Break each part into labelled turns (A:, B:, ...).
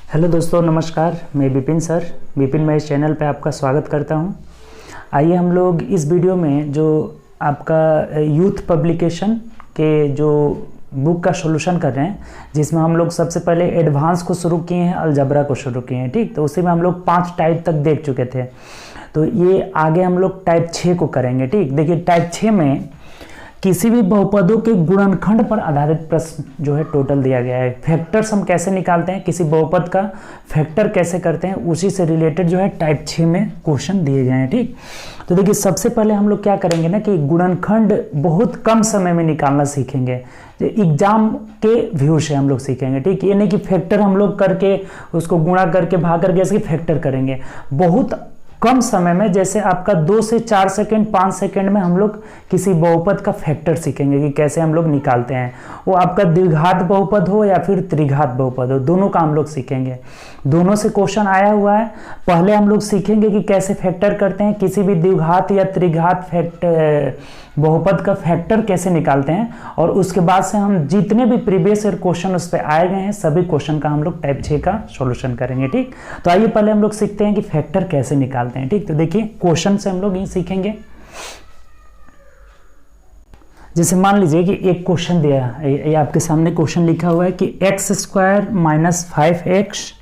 A: Hello दोस्तों, नमस्कार। मैं विपिन सर, विपिन मैं इस चैनल पे आपका स्वागत करता हूं। आइए हम लोग इस वीडियो में जो आपका यूथ पब्लिकेशन के जो बुक का सॉल्यूशन कर रहे हैं, जिसमें हम लोग सबसे पहले एडवांस को शुरू किए हैं, अलजबरा को शुरू किए हैं। ठीक, तो उसी में हम लोग 5 टाइप तक देख चुके थे। तो ये आगे हम लोग टाइप 6 को करेंगे। ठीक, देखिए टाइप 6 में किसी भी बहुपदों के गुणनखंड पर आधारित प्रश्न जो है टोटल दिया गया है। फैक्टर्स हम कैसे निकालते हैं, किसी बहुपद का फैक्टर कैसे करते हैं, उसी से रिलेटेड जो है टाइप 6 में क्वेश्चन दिए गए हैं। ठीक, तो देखिए सबसे पहले हम लोग क्या करेंगे ना कि गुणनखंड बहुत कम समय में निकालना सीखेंगे। एग्जाम के व्यू से हम लोग सीखेंगे। ठीक, ये नहीं कि फैक्टर हम लोग करके उसको गुणा करके भाग करके ऐसे फैक्टर करेंगे। बहुत कम समय में, जैसे आपका 2 से 4 सेकंड 5 सेकंड में हम लोग किसी बहुपद का फैक्टर सीखेंगे कि कैसे हम लोग निकालते हैं। वो आपका द्विघात बहुपद हो या फिर त्रिघात बहुपद हो, दोनों का हम लोग सीखेंगे। दोनों से क्वेश्चन आया हुआ है। पहले हम लोग सीखेंगे कि कैसे फैक्टर करते हैं, किसी भी द्विघात या त्रिघात बहुपद का फैक्टर कैसे निकालते हैं, और उसके बाद से हम जितने भी प्रीवियस ईयर क्वेश्चन उस पर आए गए हैं सभी क्वेश्चन का हम लोग टाइप 6 का सॉल्यूशन करेंगे। ठीक, तो आइए पहले हम लोग सीखते हैं कि फैक्टर कैसे निकालते हैं। ठीक, तो देखिए क्वेश्चन से हम लोग ये सीखेंगे। जैसे मान लीजिए कि एक क्वेश्चन दिया है, ये आपके सामने क्वेश्चन लिखा हुआ है कि x² - 5x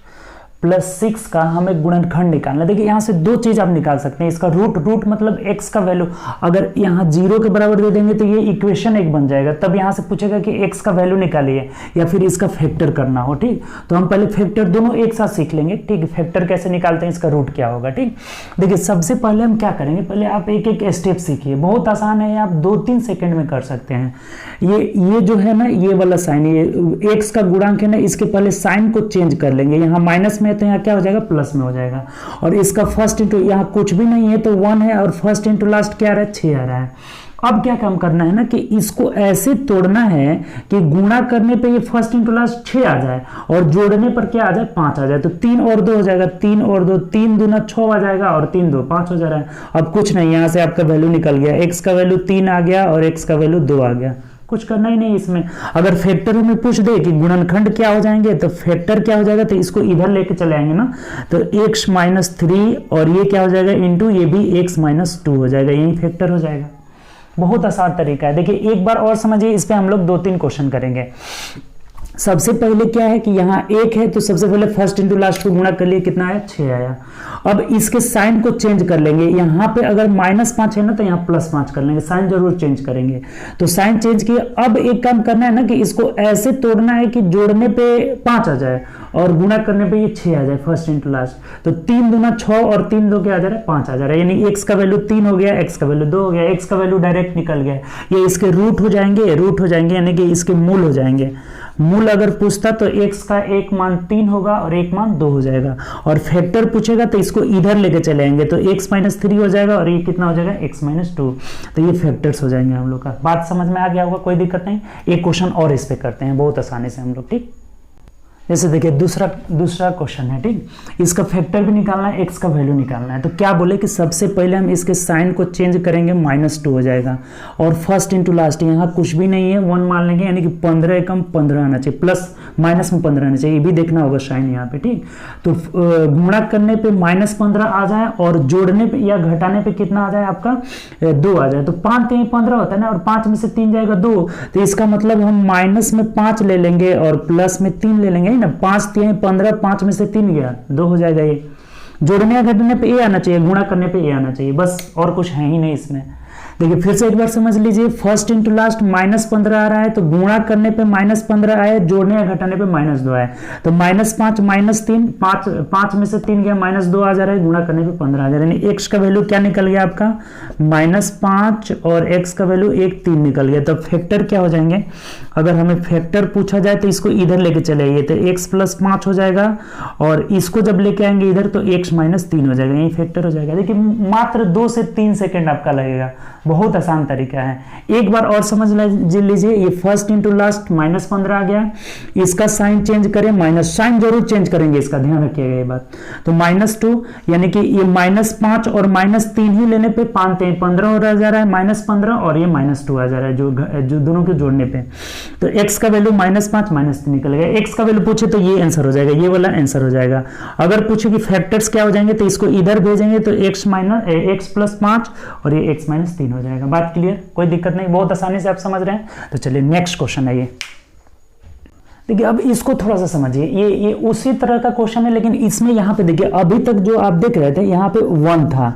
A: + 6 का हमें गुणनखंड निकालना। देखिए यहाँ से 2 चीज आप निकाल सकते हैं। इसका रूट मतलब x का वैल्यू अगर यहाँ 0 के बराबर दे देंगे तो ये इक्वेशन एक बन जाएगा। तब यहाँ से पूछेगा कि x का वैल्यू निकालिए या फिर इसका फैक्टर करना हो। ठीक, तो हम पहले फैक्टर दोनों एक साथ सीख लेंगे। ठीक, फैक्टर कैसे निकालते हैं, इसका रूट क्या होगा। ठीक, देखिए सबसे पहले हम क्या करेंगे, पहले आप एक एक स्टेप सीखिए। बहुत आसान है, आप 2-3 सेकेंड में कर सकते हैं। ये जो है ना, ये वाला साइन, ये x का गुणांक है ना, इसके पहले साइन को चेंज कर लेंगे। यहाँ माइनस में है तो यहाँ क्या हो जाएगा, प्लस में हो जाएगा। और इसका फर्स्ट इंटू, यहाँ कुछ भी नहीं है तो 1 है, और फर्स्ट इंटू लास्ट क्या आ रहा है, 6 आ रहा है। अब क्या काम करना है ना कि इसको ऐसे तोड़ना है कि गुणा करने पे ये फर्स्ट इंटू लास्ट 6 आ जाए और जोड़ने पर क्या आ जाए, 5 आ जाए। तो 3 और 2 हो जाएगा, 3 और 2, 3 दूना 6 आ जाएगा, और 3 2 5 हो जा रहा है। अब कुछ नहीं, यहाँ से आपका वैल्यू निकल गया। x का वैल्यू 3 आ गया और x का वैल्यू 2 आ गया। कुछ करना ही नहीं इसमें। अगर फैक्टर हमें पूछ दे कि गुणनखंड क्या हो जाएंगे तो फैक्टर क्या हो जाएगा, तो इसको इधर लेके चले आएंगे ना, तो x - 3 और ये क्या हो जाएगा इंटू ये भी x - 2 हो जाएगा। यही फैक्टर हो जाएगा। बहुत आसान तरीका है। देखिए एक बार और समझिए, इस पे हम लोग 2-3 क्वेश्चन करेंगे। सबसे पहले क्या है कि यहाँ 1 है तो सबसे पहले फर्स्ट इंटू लास्ट को गुणा कर लिए, कितना आया, 6 आया। अब इसके साइन को चेंज कर लेंगे। यहाँ पे अगर -5 है ना तो यहाँ +5 कर लेंगे। साइन जरूर चेंज करेंगे। तो साइन चेंज किए। अब एक काम करना है ना कि इसको ऐसे तोड़ना है कि जोड़ने पे 5 आ जाए और गुणा करने पे ये 6 आ जाए, फर्स्ट इंटू लास्ट। तो 3 दूना 6 और 3 2 क्या आ जा रहा है, 5 आ जा रहा है। यानी x का वैल्यू 3 हो गया, x का वैल्यू 2 हो गया, x का वैल्यू डायरेक्ट निकल गया। ये इसके रूट हो जाएंगे यानी कि इसके मूल हो जाएंगे। मूल अगर पूछता तो x का एक मान 3 होगा और एक मान 2 हो जाएगा। और फैक्टर पूछेगा तो इसको इधर लेके चले आएंगे, तो x - 3 हो जाएगा और ये कितना हो जाएगा, x - 2। तो ये फैक्टर्स हो जाएंगे हम लोग का। बात समझ में आ गया होगा, कोई दिक्कत नहीं। एक क्वेश्चन और इस पे करते हैं बहुत आसानी से हम लोग। ठीक, जैसे देखिए दूसरा क्वेश्चन है। ठीक, इसका फैक्टर भी निकालना है, x का वैल्यू निकालना है। तो क्या बोले कि सबसे पहले हम इसके साइन को चेंज करेंगे, -2 हो जाएगा। और फर्स्ट इंटू लास्ट, यहाँ कुछ भी नहीं है, 1 मान लेंगे, यानी कि 15 एकम 15 आना चाहिए, प्लस माइनस में 15 आना चाहिए। ये भी देखना होगा साइन यहाँ पे। ठीक, तो गुणा करने पे -15 आ जाए और जोड़ने पे या घटाने पे कितना आ जाए, आपका 2 आ जाए। तो 5 3 15 होता है ना, और 5 में से 3 जाएगा 2, तो इसका मतलब हम माइनस में 5 ले लेंगे और प्लस में 3 ले लेंगे ना। 5 3 15, 5 में से 3 गया, 2 हो जाएगा। ये जोड़ने या घटाने पे ए आना चाहिए, गुणा करने पे ए आना चाहिए, बस और कुछ है ही नहीं इसमें। देखिए फिर से एक बार समझ लीजिए, फर्स्ट इंटू लास्ट -15 आ रहा है तो गुणा करने पे -15 आया, जोड़ने या घटाने पे -2 आया। तो -5 -3, 5 में से 3 गया, -2 आ जा रहा है, गुणा करने पे 15 आ जा रहा है। यानी x का वैल्यू क्या निकल गया आपका, -5 और x का वैल्यू 1 3 निकल गया। तो फैक्टर क्या हो जाएंगे, अगर हमें फैक्टर पूछा जाए तो इसको इधर लेके चले आइए, तो x + 5 हो जाएगा, और इसको जब लेके आएंगे इधर तो x - 3 हो जाएगा। यही फैक्टर हो जाएगा। देखिए मात्र 2 से 3 सेकेंड आपका लगेगा, बहुत आसान तरीका है, एक बार और समझ लीजिए। ये फर्स्ट इंटू लास्ट -15 आ गया, इसका साइन चेंज करें, माइनस साइन जरूर चेंज करेंगे, इसका ध्यान रखिएगा ये बात। तो -2 यानी कि ये -5 और -3 ही लेने पे 5 3 15 हो जा रहा है, -15 और ये -2 आ जा रहा है जो दोनों के जोड़ने पे। तो x का वैल्यू -5 -3 निकलेगा। x का वैल्यू पूछे तो ये आंसर हो जाएगा, ये वाला आंसर हो जाएगा। अगर पूछे कि फैक्टर्स क्या हो जाएंगे तो इसको इधर भेजेंगे तो x + 5 और ये x - 3 हो जाएगा। बात क्लियर, कोई दिक्कत नहीं, बहुत आसानी से आप समझ रहे हैं। तो चलिए नेक्स्ट क्वेश्चन है ये। देखिए अब इसको थोड़ा सा समझिए, ये उसी तरह का क्वेश्चन है, लेकिन इसमें यहाँ पे देखिए अभी तक जो आप देख रहे थे यहाँ पे 1 था,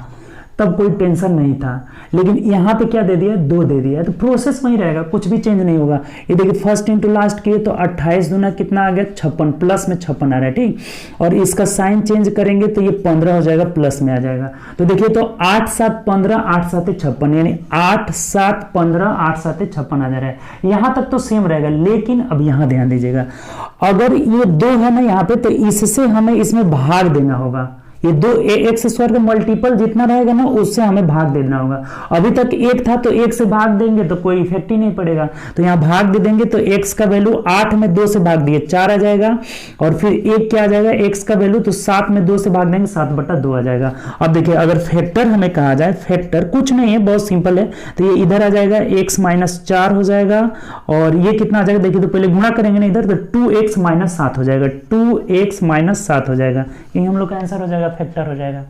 A: तब कोई टेंशन नहीं था, लेकिन यहाँ पे क्या दे दिया, 2 दे दिया, तो प्रोसेस वही रहेगा, कुछ भी चेंज नहीं होगा। ये देखिए फर्स्ट इंटू लास्ट किए तो 28 दूना कितना आ गया, 56, प्लस में 56 आ रहा है, ठीक। और इसका साइन चेंज करेंगे तो ये 15 हो जाएगा, प्लस में आ जाएगा। तो देखिए तो 8 7 15 8 7 56, यानी 8 7 15 8 7 56 आ जा रहा है। यहाँ तक तो सेम रहेगा, लेकिन अब यहाँ ध्यान दीजिएगा, अगर ये 2 है ना यहाँ पे, तो इससे हमें इसमें भाग देना होगा। ये 2 x² का मल्टीपल जितना रहेगा ना उससे हमें भाग देना होगा। अभी तक 1 था तो 1 से भाग देंगे तो कोई इफेक्ट ही नहीं पड़ेगा, तो यहाँ भाग दे देंगे तो x का वैल्यू 8 में 2 से भाग दिए 4 आ जाएगा, और फिर 1 क्या आ जाएगा, x का वैल्यू तो 7 में 2 से भाग देंगे 7/2 आ जाएगा। अब देखिए अगर फैक्टर हमें कहा जाए, फैक्टर कुछ नहीं है, बहुत सिंपल है, तो ये इधर आ जाएगा x - 4 हो जाएगा, और ये कितना आ जाएगा, देखिए तो पहले गुणा करेंगे ना इधर, तो 2x - 7 हो जाएगा, 2x - 7 हो जाएगा, यही हम लोग का आंसर हो जाएगा, फैक्टर हो जाएगा।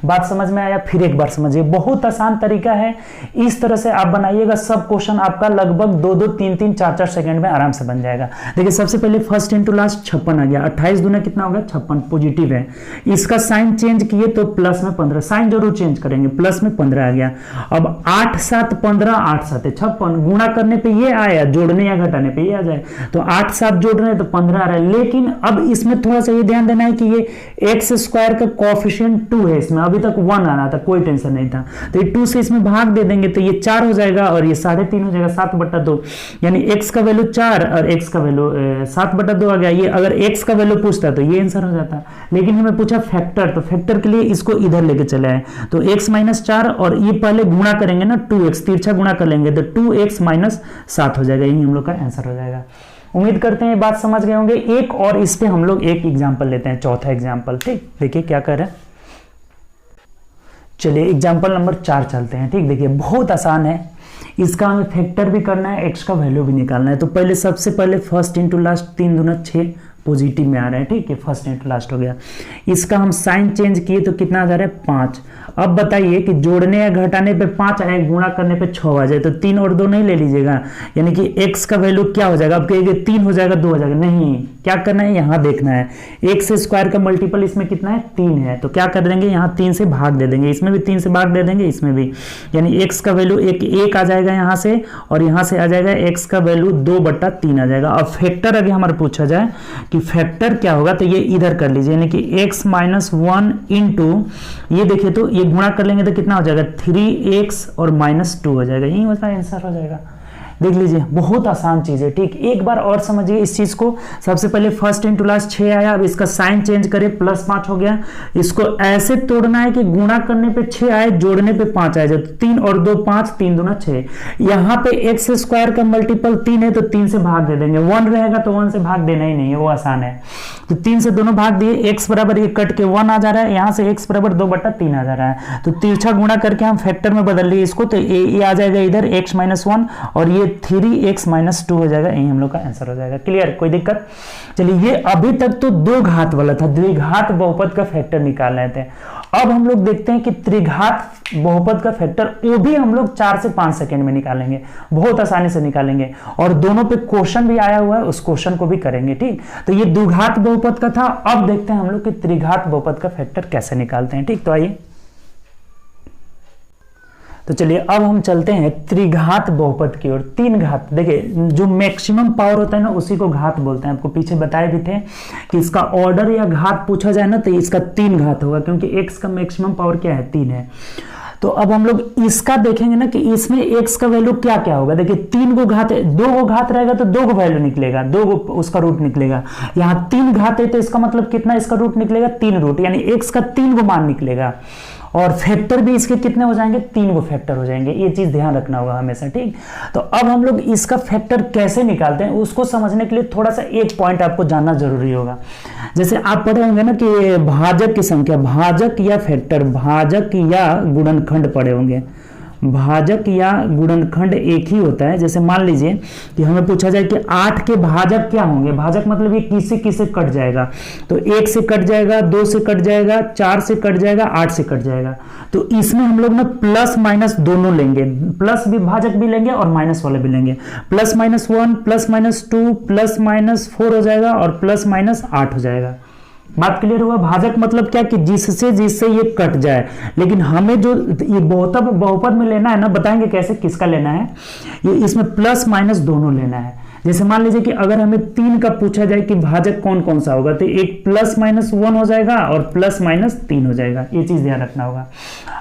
A: बात समझ में आया? फिर एक बार समझिए, बहुत आसान तरीका है, इस तरह से आप बनाइएगा, सब क्वेश्चन आपका लगभग 2 3 4 सेकंड में आराम से बन जाएगा। देखिए सबसे पहले फर्स्ट इंटू लास्ट 56 आ गया, 28 दूना कितना होगा, 56, पॉजिटिव है। इसका साइन चेंज किए तो प्लस में 15, साइन जरूर चेंज करेंगे, प्लस में 15 आ गया। अब 8 7 15 8 7 56, गुणा करने पे ये आया, जोड़ने या घटाने पे ये आ जाए, तो 8 7 जोड़ रहे हैं तो 15 आ रहा है। लेकिन अब इसमें थोड़ा सा ये ध्यान देना है कि ये x² का कोएफिशिएंट 2 है, इसमें अभी तक 1 आ रहा था, कोई टेंशन नहीं था, तो ये 2 से इसमें भाग दे देंगे तो ये 4 हो जाएगा, और ये 3.5 हो जाएगा, 7/2, यानी x का वैल्यू 4 और x का वैल्यू 7/2 आ गया। ये अगर x का वैल्यू पूछता तो ये आंसर हो जाता, लेकिन हमें पूछा फैक्टर, तो फैक्टर के लिए इसको इधर लेके चले आए, तो x - 4 और ये पहले गुणा करेंगे ना, 2x तिरछा गुणा कर लेंगे तो 2x - 7 हो जाएगा, यही हम लोग का आंसर हो जाएगा। उम्मीद करते हैं बात समझ गए होंगे। एक और इस पे हम लोग एक एग्जाम्पल लेते हैं, चौथा एग्जाम्पल, ठीक। देखिए क्या कर रहे हैं, चलिए एग्जाम्पल नंबर 4 चलते हैं, ठीक। देखिए बहुत आसान है, इसका हमें फैक्टर भी करना है, x का वैल्यू भी निकालना है। तो पहले सबसे पहले फर्स्ट इंटू लास्ट 3 दूना 6 पॉजिटिव में आ रहा है, ठीक है, फर्स्ट इंटू लास्ट हो गया। इसका हम साइन चेंज किए तो कितना आ जा रहा है, 5। अब बताइए कि जोड़ने या घटाने पे 5 आए, गुणा करने पे 6 आ जाए, तो 3 और 2 नहीं ले लीजिएगा, यानी कि x का वैल्यू क्या हो जाएगा, अब कहिए 3 हो जाएगा 2 हो जाएगा, नहीं, क्या करना है, यहाँ देखना है, x² का मल्टीपल इसमें कितना है, 3 है, तो क्या कर देंगे, यहाँ 3 से भाग दे देंगे, इसमें भी 3 से भाग दे देंगे, इसमें भी, यानी x का वैल्यू 1 आ जाएगा यहाँ से, और यहाँ से आ जाएगा x का वैल्यू 2/3 आ जाएगा। अब फैक्टर अगर हमारा पूछा जाए कि फैक्टर क्या होगा, तो ये इधर कर लीजिए, यानी कि x - 1 इंटू, ये देखिए तो ये गुणा कर लेंगे तो कितना हो जाएगा, 3x और -2 हो जाएगा, यही उसका आंसर हो जाएगा। देख लीजिए बहुत आसान चीज है, ठीक। एक बार और समझिए इस चीज को, सबसे पहले फर्स्ट इंटू लास्ट 6 आया, अब इसका साइन चेंज करें, +5 हो गया। इसको ऐसे तोड़ना है कि गुणा करने पे 6 आए, जोड़ने पे 5 आए, जब 3 और 2 5, 3 दूना 6। यहाँ पे x² का मल्टीपल 3 है तो 3 से भाग दे देंगे, 1 रहेगा तो 1 से भाग देना ही नहीं है, वो आसान है। तो 3 से दोनों भाग दिए, x बराबर ये कट के 1 आ जा रहा है, यहाँ से x बराबर 2/3 आ जा रहा है, तो तिरछा गुणा करके हम फैक्टर में बदल लिए इसको, तो ये आ जाएगा इधर x - 1 और ये 3x - 2 हो जाएगा, यही हम लोग का आंसर हो जाएगा। क्लियर, कोई दिक्कत? चलिए ये अभी तक तो 2 घात वाला था, द्विघात बहुपद का फैक्टर निकाल रहे थे। अब हम लोग देखते हैं कि त्रिघात बहुपद का फैक्टर, वो भी हम लोग 4 से 5 सेकंड में निकालेंगे, बहुत आसानी से निकालेंगे, और दोनों पे क्वेश्चन भी आया हुआ है, उस क्वेश्चन को भी करेंगे, ठीक। तो ये द्विघात बहुपद का था, अब देखते हैं हम लोग कि त्रिघात बहुपद का फैक्टर कैसे निकालते हैं, ठीक। तो आइए, तो चलिए अब हम चलते हैं त्रिघात बहुपद की ओर। 3 घात, देखिए जो मैक्सिमम पावर होता है ना उसी को घात बोलते हैं, आपको पीछे बताए भी थे कि इसका ऑर्डर या घात पूछा जाए ना तो इसका 3 घात होगा, क्योंकि x का मैक्सिमम पावर क्या है, 3 है। तो अब हम लोग इसका देखेंगे ना कि इसमें x का वैल्यू क्या क्या होगा। देखिए 3 को घात है, 2 को घात रहेगा तो 2 को वैल्यू निकलेगा, 2 को उसका रूट निकलेगा। यहाँ 3 घात है तो इसका मतलब कितना इसका रूट निकलेगा, 3 रूट, यानी x का 3 को मान निकलेगा। और फैक्टर भी इसके कितने हो जाएंगे, 3 गो फैक्टर हो जाएंगे, ये चीज ध्यान रखना होगा हमेशा, ठीक। तो अब हम लोग इसका फैक्टर कैसे निकालते हैं उसको समझने के लिए थोड़ा सा एक पॉइंट आपको जानना जरूरी होगा। जैसे आप पढ़े होंगे ना कि भाजक की संख्या, भाजक या फैक्टर, भाजक या गुणनखंड पढ़े होंगे, भाजक या गुणनखंड एक ही होता है। जैसे मान लीजिए कि हमें पूछा जाए कि 8 के भाजक क्या होंगे, भाजक मतलब ये किससे किससे कट जाएगा, तो 1 से कट जाएगा, 2 से कट जाएगा, 4 से कट जाएगा, 8 से कट जाएगा। तो इसमें हम लोग ना प्लस माइनस दोनों लेंगे, प्लस भी भाजक भी लेंगे और माइनस वाले भी लेंगे। Plus minus 1, plus minus 2, plus minus 4 हो जाएगा और प्लस माइनस 8 हो जाएगा। बात क्लियर हुआ। भाजक मतलब क्या कि जिससे जिससे ये कट जाए, लेकिन हमें जो ये बहुपद में लेना है ना, बताएंगे कैसे, किसका लेना है, ये इसमें प्लस माइनस दोनों लेना है। जैसे मान लीजिए कि अगर हमें 3 का पूछा जाए कि भाजक कौन कौन सा होगा, तो एक प्लस माइनस 1 हो जाएगा और प्लस माइनस 3 हो जाएगा, ये चीज ध्यान रखना होगा।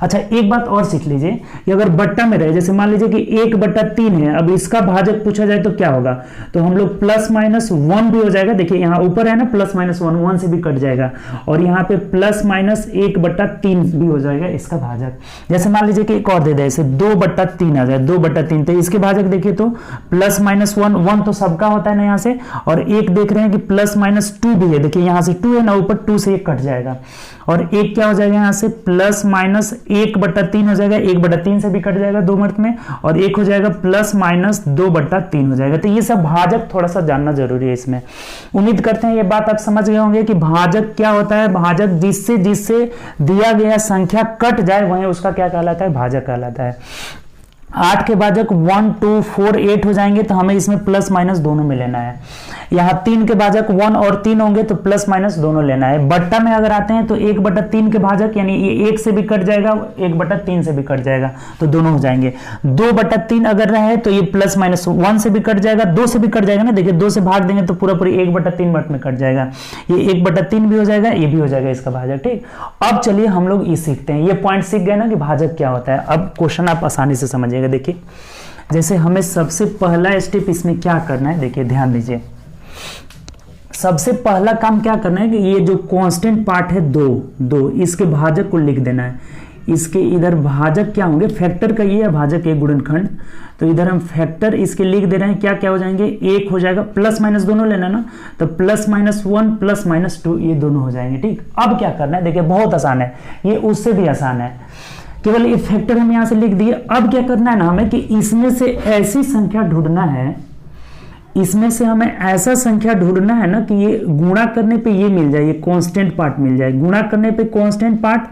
A: अच्छा एक बात और सीख लीजिए कि अगर बट्टा में रहे, जैसे मान लीजिए कि 1/3 है, अब इसका भाजक पूछा जाए तो क्या होगा, तो हम लोग प्लस माइनस 1 भी हो जाएगा, देखिए यहाँ ऊपर है ना प्लस माइनस 1, 1 से भी कट जाएगा, और यहाँ पे प्लस माइनस 1/3 भी हो जाएगा इसका भाजक। जैसे मान लीजिए कि एक और दे दे, इसे 2/3 आ जाए, 2/3, तो इसके भाजक देखिए तो प्लस माइनस 1 तो सबका होता है ना यहाँ से, और एक देख रहे हैं कि प्लस माइनस 2 भी है, देखिए यहाँ से 2 है ना, ऊपर 2 से एक कट जाएगा, और एक क्या हो जाएगा यहाँ से प्लस माइनस 1/3 हो जाएगा, 1/3 से भी कट जाएगा 2 मर्त में, और एक हो जाएगा प्लस माइनस 2/3 हो जाएगा। तो ये सब भाजक थोड़ा सा जानना जरूरी है इसमें। उम्मीद करते हैं ये बात आप समझ गए होंगे कि भाजक क्या होता है। भाजक जिससे जिससे दिया गया संख्या कट जाए वहीं उसका क्या कहलाता है, भाजक कहलाता है। 8 के भाजक 1, 2, 4, 8 हो जाएंगे, तो हमें इसमें प्लस माइनस दोनों में लेना है। यहाँ 3 के भाजक 1 और 3 होंगे तो प्लस माइनस दोनों लेना है। बट्टा में अगर आते हैं तो 1/3 के भाजक, यानी ये 1 से भी कट जाएगा, 1/3 से भी कट जाएगा, तो दोनों हो जाएंगे। 2/3 अगर रहे तो ये प्लस माइनस 1 से भी कट जाएगा, 2 से भी कट जाएगा ना, देखिए 2 से भाग देंगे तो पूरा पूरी 1/3 मर्त में कट जाएगा, ये 1/3 भी हो जाएगा, ये भी हो जाएगा इसका भाजक, ठीक। अब चलिए हम लोग ये सीखते हैं, ये पॉइंट सीख गए ना कि भाजक क्या होता है। अब क्वेश्चन आप आसानी से समझिएगा। देखिए जैसे हमें सबसे पहला स्टेप इसमें क्या करना है, देखिए ध्यान दीजिए। सबसे पहला काम क्या करना है कि ये जो कांस्टेंट पार्ट है 2, इसके भाजक को लिख देना है। इसके इधर भाजक क्या होंगे, फैक्टर का ये है भाजक, एक गुणनखंड, तो इधर हम फैक्टर इसके लिख दे रहे हैं। क्या क्या हो जाएंगे, 1 हो जाएगा, प्लस माइनस दोनों लेना ना, तो प्लस माइनस 1 प्लस माइनस 2 ये दोनों हो जाएंगे, ठीक। अब क्या करना है, देखिए बहुत आसान है, ये उससे भी आसान है, केवल ये फैक्टर हम यहां से लिख दिए। अब क्या करना है ना हमें कि इसमें से ऐसी संख्या ढूंढना है, इसमें से हमें ऐसा संख्या ढूंढना है ना कि ये गुणा करने पे ये मिल जाए, ये कांस्टेंट पार्ट मिल जाए, गुणा करने पे कांस्टेंट पार्ट,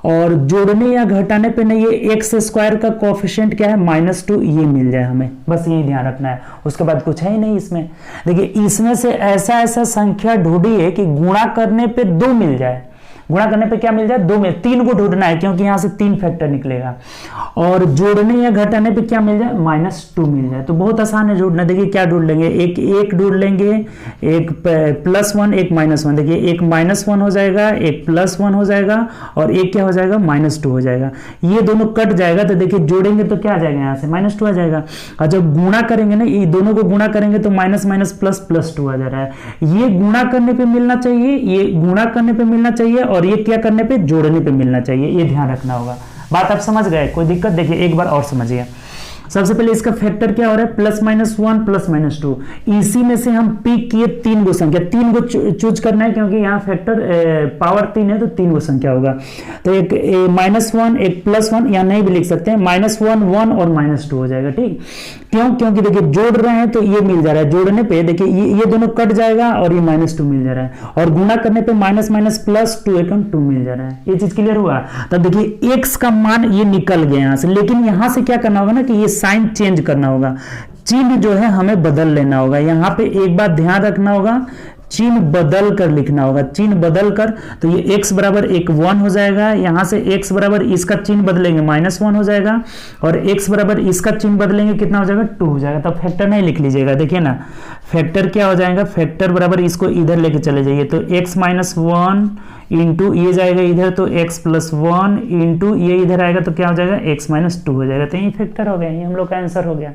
A: और जोड़ने या घटाने पे ना ये एक्स स्क्वायर का कोएफिशिएंट क्या है -2, ये मिल जाए हमें, बस यही ध्यान रखना है, उसके बाद कुछ है ही नहीं इसमें। देखिए इसमें से ऐसा ऐसा संख्या ढूंढिए कि गुणा करने पे 2 मिल जाए, गुणा करने पे क्या मिल जाए, 2 में 3 को ढूंढना है क्योंकि यहां से 3 फैक्टर निकलेगा, और जोड़ने या घटाने पे क्या मिल जाए, -2 मिल जाए। तो बहुत आसान है ढूंढना। देखिए क्या ढूंढ लेंगे, एक ढूंढ लेंगे, एक +1 एक -1, देखिए एक -1 हो जाएगा, एक +1 हो जाएगा, और एक क्या हो जाएगा, -2 हो जाएगा। ये दोनों कट जाएगा तो देखिए जोड़ेंगे तो क्या आ जाएगा, यहाँ से -2 आ जाएगा, और जब गुणा करेंगे ना, ये दोनों को गुणा करेंगे तो माइनस माइनस प्लस प्लस 2 आ जा रहा है। ये गुणा करने पे मिलना चाहिए, ये गुणा करने पे मिलना चाहिए, और ये क्या करने पे, जोड़ने पे मिलना चाहिए, ये ध्यान रखना होगा। बात आप समझ गए, कोई दिक्कत, देखिए एक बार और समझिए। सबसे पहले इसका फैक्टर क्या हो रहा है, +-1 +-2, इसी में से हम पिक किए 3 गो संख्या, 3 गो चूज करना है क्योंकि यहाँ फैक्टर पावर 3 है तो 3 गो संख्या होगा। तो एक -1 एक +1, यहाँ नहीं भी लिख सकते हैं, -1 1 और -2 हो जाएगा, ठीक। क्यों, क्योंकि देखिए जोड़ रहे हैं तो ये मिल जा रहा है, जोड़ने पे देखिए ये दोनों कट जाएगा और ये -2 मिल जा रहा है, और गुणा करने पे --+2 एकम 2 मिल जा रहा है। ये चीज क्लियर हुआ। तब देखिए x का मान ये निकल गया यहाँ से, लेकिन यहाँ से क्या करना होगा ना कि ये साइन चेंज करना होगा, चिन्ह जो है हमें बदल लेना होगा। यहाँ पे एक बात ध्यान रखना होगा, चिन्ह बदल कर लिखना होगा, चिन्ह बदल कर, तो ये x बराबर 1 हो जाएगा, यहाँ से x बराबर इसका चिन्ह बदलेंगे -1 हो जाएगा, और x बराबर इसका चिन्ह बदलेंगे कितना हो जाएगा, 2 हो जाएगा। तब फैक्टर नहीं लिख लीजिएगा, देखिए ना फैक्टर क्या हो जाएगा, फैक्टर बराबर इसको इधर लेके चले जाइए, तो x -1 इंटू ये जाएगा इधर, तो x +1 इंटू ये इधर आएगा तो क्या हो जाएगा, x -2 हो जाएगा। तो ये फैक्टर हो गया, ये हम लोग का आंसर हो गया।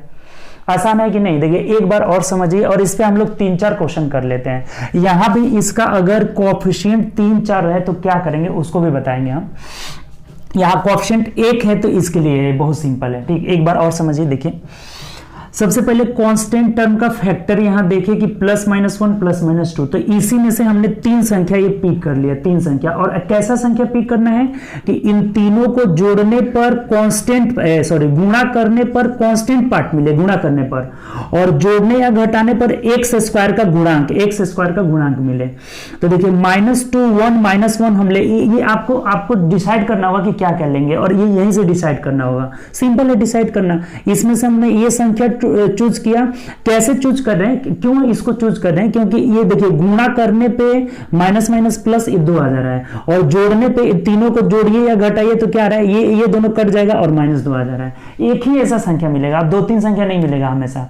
A: आसान है कि नहीं, देखिए एक बार और समझिए, और इस पे हम लोग 3-4 क्वेश्चन कर लेते हैं। यहां भी इसका अगर कोएफिशिएंट 3-4 रहे तो क्या करेंगे उसको भी बताएंगे हम। यहाँ कोएफिशिएंट 1 है तो इसके लिए बहुत सिंपल है। ठीक, एक बार और समझिए, देखिए सबसे पहले कांस्टेंट टर्म का फैक्टर यहां देखिए कि +-1 +-2, तो इसी में से हमने 3 संख्या ये पिक कर लिया, 3 संख्या। और कैसा संख्या पिक करना है कि इन तीनों को जोड़ने पर गुणा करने पर कांस्टेंट पार्ट मिले, गुणा करने पर, और जोड़ने या घटाने पर x² का गुणांक मिले। तो देखिए -2 1 -1 हम ले, ये आपको डिसाइड करना होगा कि क्या क्या लेंगे, और ये यहीं से डिसाइड करना होगा। सिंपल है डिसाइड करना। इसमें से हमने ये संख्या चूज किया। कैसे चूज कर रहे हैं, क्यों इसको चूज कर रहे हैं, क्योंकि ये देखिए गुणा करने पे माइनस माइनस प्लस ये 2 आ जा रहा है, और जोड़ने पे तीनों को जोड़िए या घटाइए तो क्या आ रहा है, ये दोनों कट जाएगा और -2 आ जा रहा है। एक ही ऐसा संख्या मिलेगा, अब 2-3 संख्या नहीं मिलेगा हमेशा।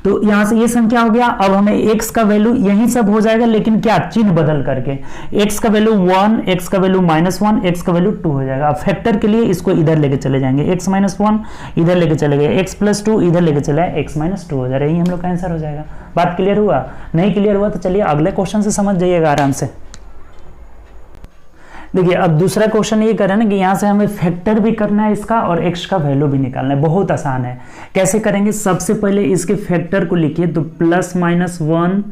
A: तो यहां से ये संख्या हो गया। अब हमें x का वैल्यू यही सब हो जाएगा, लेकिन क्या, चिन्ह बदल करके। x का वैल्यू 1, x का वैल्यू -1, x का वैल्यू 2 हो जाएगा। अब फैक्टर के लिए इसको इधर लेके चले जाएंगे, x - 1 इधर लेके चले गए, x + 2 इधर लेके चले, x - 2 हो जा रहा है। यही हम लोग का आंसर हो जाएगा। बात क्लियर हुआ? नहीं क्लियर हुआ तो चलिए अगले क्वेश्चन से समझ जाइएगा आराम से। देखिए अब दूसरा क्वेश्चन ये कर रहे हैं ना कि यहाँ से हमें फैक्टर भी करना है इसका और x का वैल्यू भी निकालना है। बहुत आसान है। कैसे करेंगे, सबसे पहले इसके फैक्टर को लिखिए, तो +-1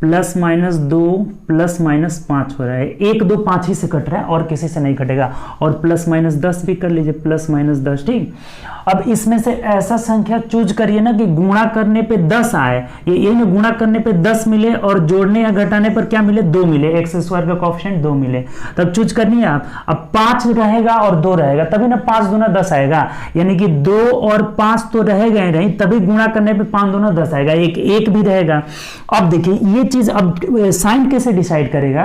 A: +-2 +-5 हो रहा है। 1 2 5 ही से कट रहा है और किसी से नहीं कटेगा। और +-10 भी कर लीजिए, +-10। ठीक, अब इसमें से ऐसा संख्या चूज करिए ना कि गुणा करने पे 10 आए, ये ना गुणा करने पे 10 मिले और जोड़ने या घटाने पर क्या मिले, 2 मिले, x² का कोएफिशिएंट 2 मिले, तब चूज करनी है आप। अब 5 रहेगा और 2 रहेगा, तभी ना 5 दूना 10 आएगा, यानी कि 2 और 5 तो रहेगा ही नहीं, तभी गुणा करने पे 5 दूना 10 आएगा, एक भी रहेगा। अब देखिए ये चीज, अब साइन कैसे डिसाइड करेगा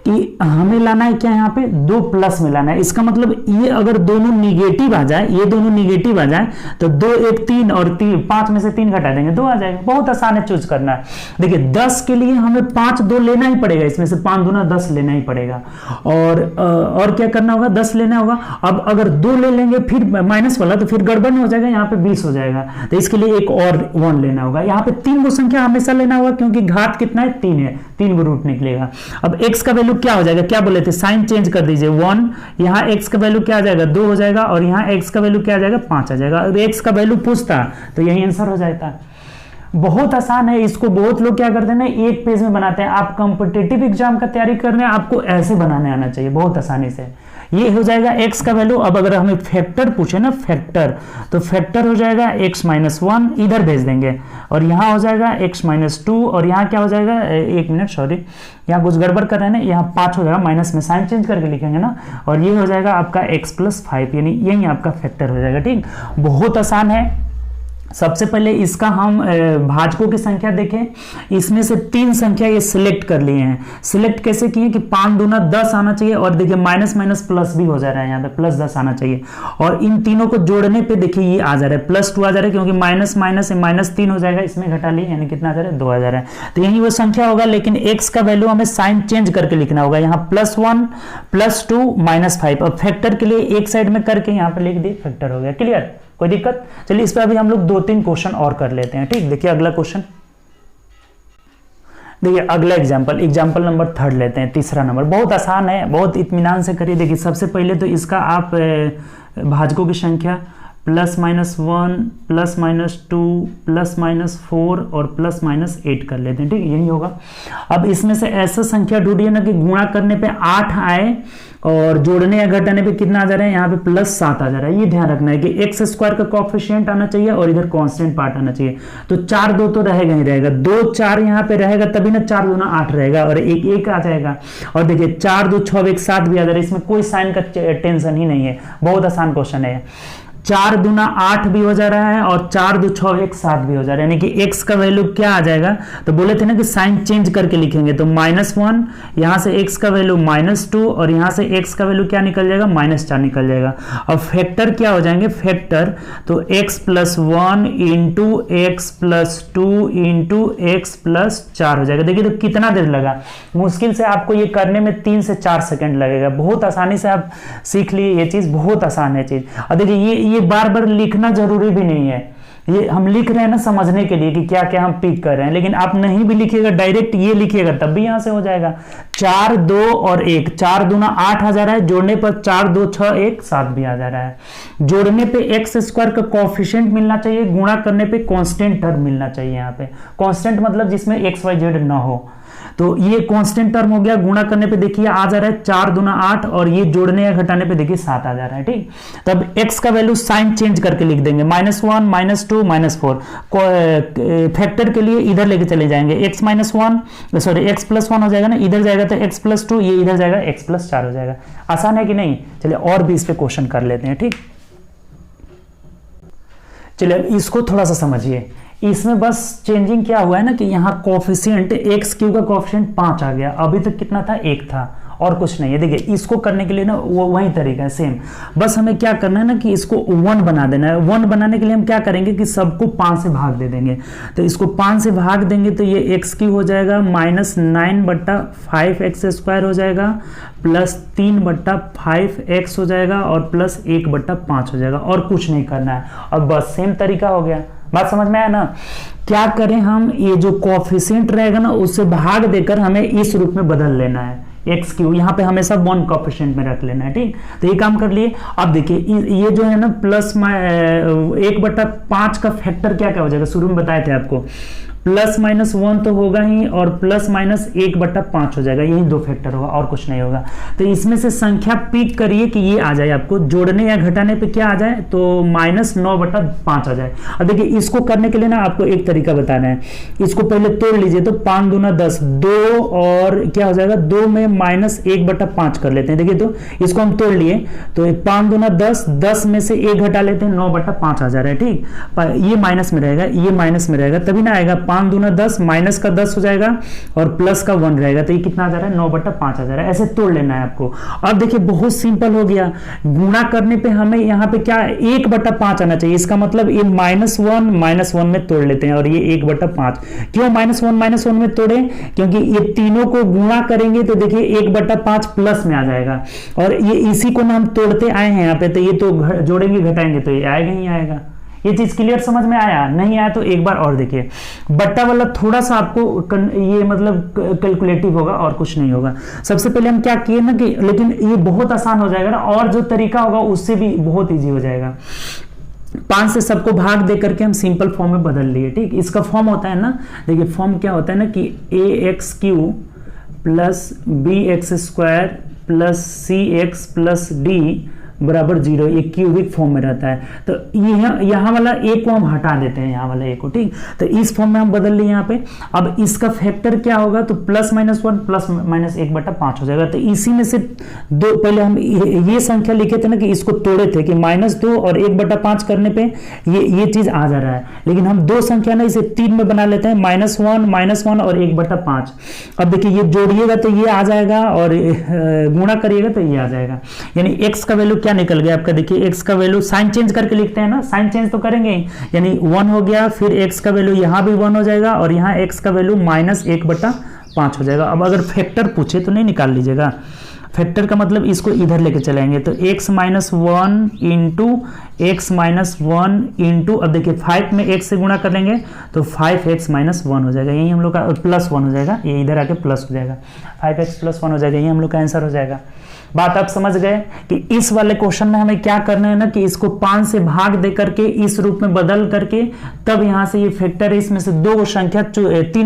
A: कि हमें लाना है क्या, यहाँ पे 2 प्लस में लाना है। इसका मतलब ये अगर दोनों निगेटिव आ जाए, ये दोनों निगेटिव आ जाए तो 2 1 3 और 5 में से 3 घटा देंगे, 2 आ जाएगा। बहुत आसान है चूज करना है। देखिए 10 के लिए हमें 5 2 लेना ही पड़ेगा, इसमें से 5 दूना 10 लेना ही पड़ेगा। और क्या करना होगा, 10 लेना होगा। अब अगर 2 ले लेंगे फिर माइनस वाला तो फिर गड़बड़ हो जाएगा, यहाँ पे 20 हो जाएगा, तो इसके लिए एक और 1 लेना होगा। यहाँ पे 3 को संख्या हमेशा लेना होगा, क्योंकि घात कितना है, 3 है, 3 को रूट निकलेगा। अब x का वैल्यू क्या हो जाएगा, क्या बोले थे, साइन चेंज कर दीजिए, 1, यहाँ x का वैल्यू क्या आ जाएगा, 2 हो जाएगा, और यहाँ x का वैल्यू क्या आ जाएगा, 5 आ जाएगा। अगर x का वैल्यू पूछता तो यही आंसर हो जाता। बहुत आसान है। इसको बहुत लोग क्या करते हैं ना, एक पेज में बनाते हैं। आप कॉम्पिटिटिव एग्जाम का तैयारी कर रहे हैं, आपको ऐसे बनाने आना चाहिए बहुत आसानी से। ये हो जाएगा x का वैल्यू। अब अगर हमें फैक्टर पूछे ना, फैक्टर, तो फैक्टर हो जाएगा x - 1 इधर भेज देंगे, और यहाँ हो जाएगा x - 2, और यहाँ क्या हो जाएगा, 1 मिनट सॉरी, यहाँ कुछ गड़बड़ कर रहे हैं ना, यहाँ 5 हो जाएगा, माइनस में साइन चेंज करके लिखेंगे ना, और ये हो जाएगा आपका x + 5, यानी यही आपका फैक्टर हो जाएगा। ठीक, बहुत आसान है। सबसे पहले इसका हम भाजकों की संख्या देखें। इसमें से 3 संख्या ये सिलेक्ट कर लिए हैं। सिलेक्ट कैसे किए कि 5 दूना 10 आना चाहिए, और देखिए माइनस माइनस प्लस भी हो जा रहा है, यहाँ पे +10 आना चाहिए। और इन तीनों को जोड़ने पे देखिए ये आ जा रहा है, +2 आ जा रहा है, क्योंकि माइनस माइनस से -3 हो जाएगा, इसमें घटा लिए, यानी कितना आ जा रहा है, 2 आ जा रहा है। तो यही वो संख्या होगा, लेकिन x का वैल्यू हमें साइन चेंज करके लिखना होगा। यहाँ +1 +2 -5। अब फैक्टर के लिए एक साइड में करके यहाँ पे लिख दिए, फैक्टर हो गया। क्लियर, कोई दिक्कत? चलिए इस पर अभी हम लोग 2-3 क्वेश्चन और कर लेते हैं। ठीक, देखिए अगला क्वेश्चन, देखिए अगला एग्जाम्पल नंबर 3 लेते हैं, तीसरा नंबर। बहुत आसान है, बहुत इत्मीनान से करिए। देखिए सबसे पहले तो इसका आप भाजकों की संख्या +-1 +-2 +-4 और +-8 कर लेते हैं। ठीक, यही होगा। अब इसमें से ऐसा संख्या ढूंढिए ना कि गुणा करने पे 8 आए और जोड़ने या घटाने पे कितना आ जा रहा है, यहाँ पे +7 आ जा रहा है। ये ध्यान रखना है कि x² का कोएफिशिएंट आना चाहिए और इधर कांस्टेंट पार्ट आना चाहिए। तो 4 2 तो रहेगा ही रहेगा, 2 4 यहाँ पे रहेगा, तभी ना 4 दूना 8 रहेगा, और 1 1 आ जाएगा। और देखिए 4 2 6 1 7 भी आ जा रहा है, इसमें कोई साइन का टेंशन ही नहीं है। बहुत आसान क्वेश्चन है। 4 दूना 8 भी हो जा रहा है, और 4 2 6 1 7 भी हो जा रहा है, यानी कि x का वैल्यू क्या आ जाएगा, तो बोले थे ना कि साइन चेंज करके लिखेंगे, तो -1, यहाँ से x का वैल्यू -2, और यहाँ से x का वैल्यू क्या निकल जाएगा, -4 निकल जाएगा। और फैक्टर क्या हो जाएंगे, फैक्टर तो x + 1 × x + 2 × x + 4 हो जाएगा। देखिए तो कितना देर लगा, मुश्किल से आपको ये करने में 3 से 4 सेकंड लगेगा। बहुत आसानी से आप सीख लिए, ये चीज बहुत आसान है चीज। और देखिए ये बार बार लिखना जरूरी भी नहीं है, ये हम लिख रहे हैं ना समझने के लिए कि क्या क्या हम पिक कर रहे हैं, लेकिन आप नहीं भी लिखिएगा, डायरेक्ट ये लिखिएगा तब भी यहां से हो जाएगा। 4 2 और 1, 4 दूना 8 आ जा रहा है, जोड़ने पर 4 2 6 1 7 भी आ जा रहा है। जोड़ने पे एक्स स्क्वायर का कोएफिशिएंट मिलना चाहिए, गुणा करने पे कांस्टेंट टर्म मिलना चाहिए। यहाँ पे कांस्टेंट मतलब जिसमें एक्स वाई जेड ना हो, तो ये कांस्टेंट टर्म हो गया। गुणा करने पे देखिए आ जा रहा है 4 दूना 8 और ये जोड़ने या घटाने पे देखिए 7 आ जा रहा है, ठीक। तब x का वैल्यू साइन चेंज करके लिख देंगे, -1 -2 -4। फैक्टर के लिए इधर लेके चले जाएंगे, x + 1 हो जाएगा ना, इधर जाएगा तो x + 2, ये इधर जाएगा x + 4 हो जाएगा। आसान है कि नहीं? चलिए और भी इस पे क्वेश्चन कर लेते हैं, ठीक। चलिए अब इसको थोड़ा सा समझिए। इसमें बस चेंजिंग क्या हुआ है ना कि यहाँ कोफिशिएंट x³ का कोफिशिएंट 5 आ गया, अभी तक कितना था? 1 था, और कुछ नहीं है। देखिए इसको करने के लिए ना वो वही तरीका है सेम, बस हमें क्या करना है ना कि इसको 1 बना देना है। 1 बनाने के लिए हम क्या करेंगे कि सबको 5 से भाग दे देंगे, तो इसको 5 से भाग देंगे तो ये x³ हो जाएगा -9/5x² हो जाएगा, +3/5x हो जाएगा और +1/5 हो जाएगा, और कुछ नहीं करना है। और बस सेम तरीका हो गया। बात समझ में आया ना? क्या करें हम, ये जो कोएफिशिएंट रहेगा ना उससे भाग देकर हमें इस रूप में बदल लेना है, x³ यहाँ पे हमेशा 1 कोएफिशिएंट में रख लेना है, ठीक। तो ये काम कर लिए। अब देखिए ये जो है ना 1/5 का फैक्टर क्या क्या हो जाएगा, शुरू में बताए थे आपको, +-1 तो होगा ही और +-1/5 हो जाएगा, यही 2 फैक्टर होगा और कुछ नहीं होगा। तो इसमें से संख्या पिक करिए कि ये आ जाए, आपको जोड़ने या घटाने पे क्या आ जाए, तो -9/5 आ जाए। अब देखिए इसको करने के लिए ना आपको एक तरीका बताना है, इसको पहले तोड़ लीजिए, तो 5 दूना 10, 2 और क्या हो जाएगा, 2 में -1/5 कर लेते हैं। देखिए तो इसको हम तोड़ लिए, तो 5 दूना 10, 10 में से 1 घटा लेते हैं, 9/5 आ जा रहा है, ठीक। ये माइनस में रहेगा, ये माइनस में रहेगा, तभी ना आएगा। 5 दूना 10, माइनस का 10 हो जाएगा और प्लस का 1 रहेगा, तो ये कितना आ जा रहा है, 9/5 आ जा रहा है। ऐसे तोड़ लेना है आपको। अब देखिए बहुत सिंपल हो गया, गुणा करने पे हमें यहाँ पे क्या 1/5 आना चाहिए, इसका मतलब ये -1 में तोड़ लेते हैं और ये 1/5। क्यों -1 में तोड़े, क्योंकि ये तीनों को गुणा करेंगे तो देखिए 1/5 प्लस में आ जाएगा, और ये इसी को ना हम तोड़ते आए हैं यहाँ पे, तो ये तो जोड़ेंगे घटाएंगे तो ये आएगा ही आएगा। ये चीज क्लियर समझ में आया? नहीं आया तो एक बार और देखिए। बट्टा वाला थोड़ा सा आपको ये मतलब कैलकुलेटिव होगा और कुछ नहीं होगा। सबसे पहले हम क्या किए ना कि, लेकिन ये बहुत आसान हो जाएगा ना, और जो तरीका होगा उससे भी बहुत इजी हो जाएगा। 5 से सबको भाग दे करके हम सिंपल फॉर्म में बदल लिए, ठीक। इसका फॉर्म होता है ना, देखिए फॉर्म क्या होता है ना कि ax³ + bx² + cx + d बराबर 0, ये क्यूबिक फॉर्म में रहता है। तो यहाँ वाला एक को हम हटा देते हैं, यहाँ वाला एक को, ठीक। तो इस फॉर्म में हम बदल लिए यहाँ पे। अब इसका फैक्टर क्या होगा, तो +-1 +-1/5 हो जाएगा। तो इसी में से दो, पहले हम ये संख्या लिखे थे ना कि इसको तोड़े थे कि -2 और 1/5 करने पे ये चीज आ जा रहा है, लेकिन हम 2 संख्या ना इसे 3 में बना लेते हैं, -1 और 1/5। अब देखिए ये जोड़िएगा तो ये आ जाएगा और गुणा करिएगा तो ये आ जाएगा, यानी x का वैल्यू क्या निकल गया आपका। देखिए x का वैल्यू साइन चेंज करके लिखते हैं ना, साइन चेंज तो करेंगे, यानी 1 हो गया, फिर x का वैल्यू यहां भी 1 हो जाएगा और यहां x का वैल्यू -1/5 हो जाएगा। अब अगर फैक्टर पूछे तो नहीं निकाल लीजिएगा, फैक्टर का मतलब इसको इधर लेके चलेंगे, तो x - 1 इंटू x - 1 इंटू, अब देखिए 5 में x से गुणा कर लेंगे तो 5x - 1 हो जाएगा, यही हम लोग का +1 हो जाएगा, ये इधर आके प्लस हो जाएगा, 5x + 1 हो जाएगा, यही हम लोग का आंसर हो जाएगा। बात आप समझ गए कि इस वाले क्वेश्चन में हमें क्या करना है ना कि इसको 5 से भाग दे करके इस रूप में बदल करके तब यहां से ये फैक्टर है, इसमें से 3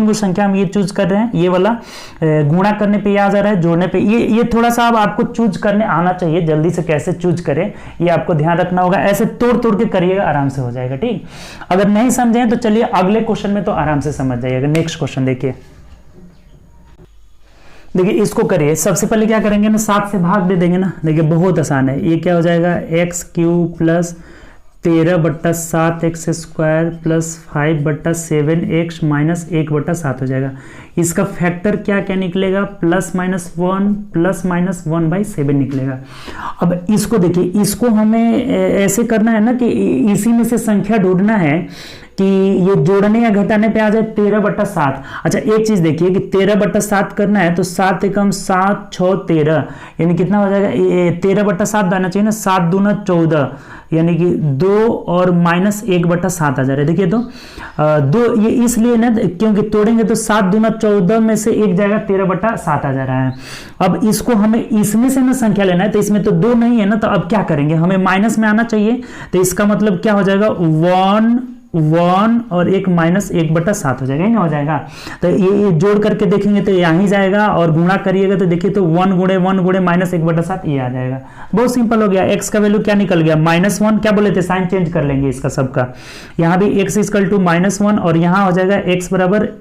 A: गो संख्या हम ये चूज कर रहे हैं। ये वाला गुणा करने पे ये आ जा रहा है, जोड़ने पे ये थोड़ा सा अब आपको चूज करने आना चाहिए, जल्दी से कैसे चूज करें ये आपको ध्यान रखना होगा। ऐसे तोड़ के करिएगा, आराम से हो जाएगा, ठीक। अगर नहीं समझे तो चलिए अगले क्वेश्चन में तो आराम से समझ जाइएगा। नेक्स्ट क्वेश्चन देखिए इसको करिए। सबसे पहले क्या करेंगे ना, 7 से भाग दे देंगे ना, देखिए बहुत आसान है। ये क्या हो जाएगा, x³ + 13/7x² + 5/7x - 1/7 हो जाएगा। इसका फैक्टर क्या क्या निकलेगा, +-1 +-1/7 निकलेगा। अब इसको देखिए, इसको हमें ऐसे करना है ना कि इसी में से संख्या ढूंढना है, कि ये जोड़ने या घटाने पे आ जाए 13/7। अच्छा एक चीज देखिए कि 13/7 करना है तो 7 एकम 7 6 13, यानी कितना हो जाएगा, 13/7 आना चाहिए ना, 7 दूना 14, यानी कि 2 और -1/7 आ जा रहा है। देखिए तो 2 ये इसलिए ना क्योंकि तोड़ेंगे तो 7 दूना 14 में से एक जाएगा 13/7 आ जा रहा है। अब इसको हमें इसमें से ना संख्या लेना है, तो इसमें तो 2 नहीं है ना, तो अब क्या करेंगे, हमें माइनस में आना चाहिए। तो इसका मतलब क्या हो जाएगा, 1 और एक -1/7 हो जाएगा, ही ना हो जाएगा। तो ये जोड़ करके देखेंगे तो यहाँ ही जाएगा, और गुणा करिएगा तो देखिए तो 1 गुणे -1/7 ये आ जाएगा। बहुत सिंपल हो गया। x का वैल्यू क्या निकल गया, -1। क्या बोले थे, साइन चेंज कर लेंगे इसका सबका। यहाँ भी x = -1 और यहाँ हो जाएगा x =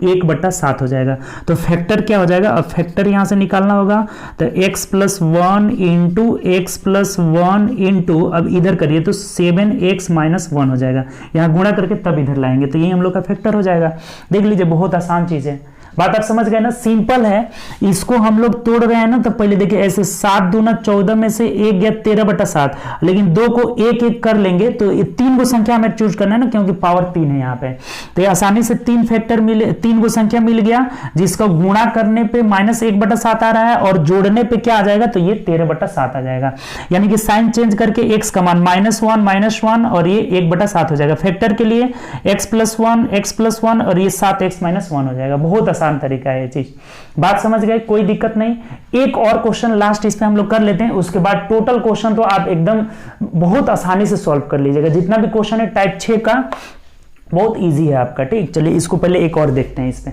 A: 1/7 हो जाएगा। तो फैक्टर क्या हो जाएगा, अब फैक्टर यहाँ से निकालना होगा। तो x + 1 इंटू x + 1 इंटू, अब इधर करिए तो 7x - 1 हो जाएगा। यहाँ गुणा करके तब इधर लाएंगे तो यही हम लोग का फैक्टर हो जाएगा। देख लीजिए बहुत आसान चीज है, बात आप समझ गए ना, सिंपल है। इसको हम लोग तोड़ रहे हैं ना, तो पहले देखिए ऐसे 7 दूना 14 में से एक गया 13/7, लेकिन 2 को एक एक कर लेंगे तो ये 3 को संख्या हमें चूज करना है ना, क्योंकि पावर 3 है यहाँ पे। तो ये आसानी से 3 फैक्टर मिले, 3 को संख्या मिल गया, जिसका गुणा करने पे -1/7 आ रहा है और जोड़ने पे क्या आ जाएगा, तो ये 13/7 आ जाएगा। यानी कि साइन चेंज करके x का मान -1 और ये 1/7 हो जाएगा। फैक्टर के लिए x + 1 और ये 7x - 1 हो जाएगा। बहुत आसान तरीका है ये चीज, बात समझ गए, कोई दिक्कत नहीं। एक और क्वेश्चन लास्ट इस पे हम लोग कर लेते हैं, उसके बाद टोटल क्वेश्चन तो आप एकदम बहुत आसानी से सॉल्व कर लीजिएगा। जितना भी क्वेश्चन है टाइप 6 का बहुत इजी है आपका, ठीक। चलिए इसको पहले एक और देखते हैं। इस पे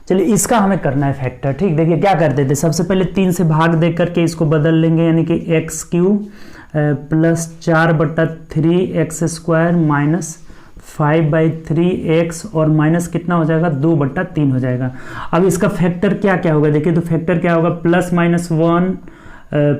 A: चलिए इसका हमें करना है फैक्टर, ठीक। देखिए क्या करते थे, सबसे पहले 3 से भाग दे करके इसको बदल लेंगे, यानी कि x³ + 4/3x² - 5/3x और माइनस कितना हो जाएगा, 2/3 हो जाएगा। अब इसका फैक्टर क्या क्या होगा, देखिए तो फैक्टर क्या होगा, +-1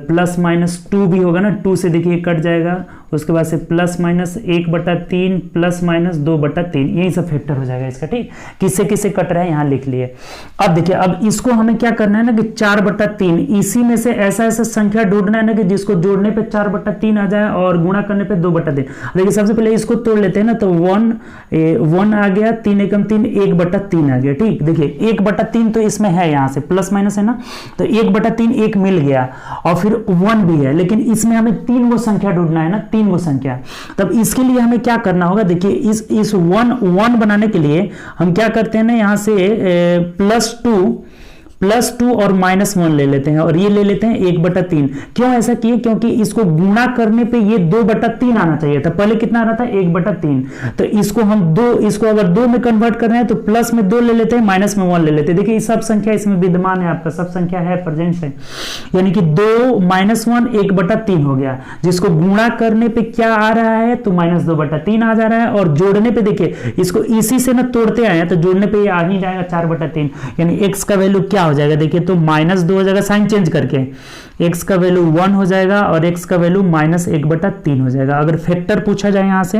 A: +-2 भी होगा ना, 2 से देखिए कट जाएगा, उसके बाद से +-1/3 +-2/3, यही सब फैक्टर हो जाएगा इसका, ठीक। किससे किससे कट रहा है यहाँ लिख लिए। अब देखिए अब इसको हमें क्या करना है ना कि 4/3 इसी में से ऐसा ऐसा संख्या ढूंढना है ना कि जिसको जोड़ने पे 4/3 आ जाए और गुणा करने पे 2/3। देखिए सबसे पहले इसको तोड़ लेते हैं ना, तो 1 आ गया, 3 एकम 3 1/3 आ गया, ठीक। देखिए 1/3 तो इसमें है, यहाँ से प्लस माइनस है ना, तो 1/3 एक मिल गया और फिर 1 भी है, लेकिन इसमें हमें 3 वो संख्या ढूंढना है ना, 3 वो संख्या। तब इसके लिए हमें क्या करना होगा, देखिए इस 1 बनाने के लिए हम क्या करते हैं ना, यहां से +2 और -1 ले लेते हैं और ये ले लेते हैं 1/3। क्यों ऐसा किए, क्योंकि इसको गुणा करने पे ये 2/3 आना चाहिए था, पहले कितना आ रहा था 1/3। तो इसको अगर 2 में कन्वर्ट कर रहे हैं तो प्लस में 2 ले लेते हैं, माइनस में 1 ले लेते हैं। देखिए सब संख्या इसमें विद्यमान है, आपका सब संख्या है प्रेजेंट से, यानी कि 2 - 1 1/3 हो गया। जिसको गुणा करने पे क्या आ रहा है, तो -2/3 आ जा रहा है, और जोड़ने पे देखिए इसको इसी से ना तोड़ते आए हैं तो जोड़ने पे ये आ ही जाएगा 4/3, यानी x का वैल्यू क्या हो जाएगा, देखिए तो -2 हो जाएगा, साइन चेंज करके x का वैल्यू 1 हो जाएगा और x का वैल्यू -1/3 हो जाएगा। अगर फैक्टर पूछा जाए यहाँ से,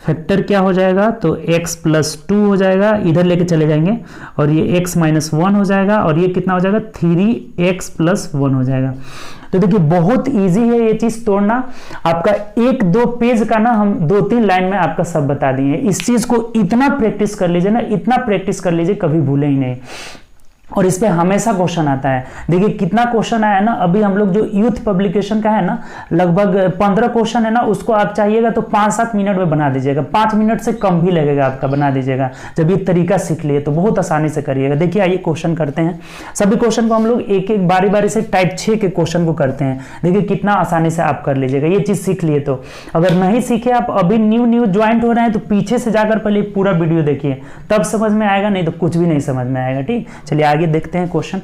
A: फैक्टर क्या हो जाएगा, तो x + 2 हो जाएगा, इधर लेके चले जाएंगे और ये x - 1 हो जाएगा और ये कितना हो जाएगा 3x + 1 हो जाएगा। तो देखिए बहुत इजी है ये चीज तोड़ना। आपका 1-2 पेज का ना हम 2-3 लाइन में आपका सब बता दिए। इस चीज को इतना प्रैक्टिस कर लीजिए ना, इतना प्रैक्टिस कर लीजिए, कभी भूले ही नहीं। और इस पे हमेशा क्वेश्चन आता है। देखिए कितना क्वेश्चन आया ना, अभी हम लोग जो यूथ पब्लिकेशन का है ना, लगभग 15 क्वेश्चन है ना, उसको आप चाहिएगा तो 5-7 मिनट में बना दीजिएगा, 5 मिनट से कम भी लगेगा आपका, बना दीजिएगा। जब ये तरीका सीख लिए तो बहुत आसानी से करिएगा। देखिए आइए क्वेश्चन करते हैं। सभी क्वेश्चन को हम लोग एक एक बारी बारी से टाइप 6 के क्वेश्चन को करते हैं। देखिए कितना आसानी से आप कर लीजिएगा, ये चीज सीख लिए तो। अगर नहीं सीखे, आप अभी न्यू ज्वाइंट हो रहे हैं, तो पीछे से जाकर पहले पूरा वीडियो देखिए, तब समझ में आएगा, नहीं तो कुछ भी नहीं समझ में आएगा, ठीक। चलिए आगे देखते हैं क्वेश्चन।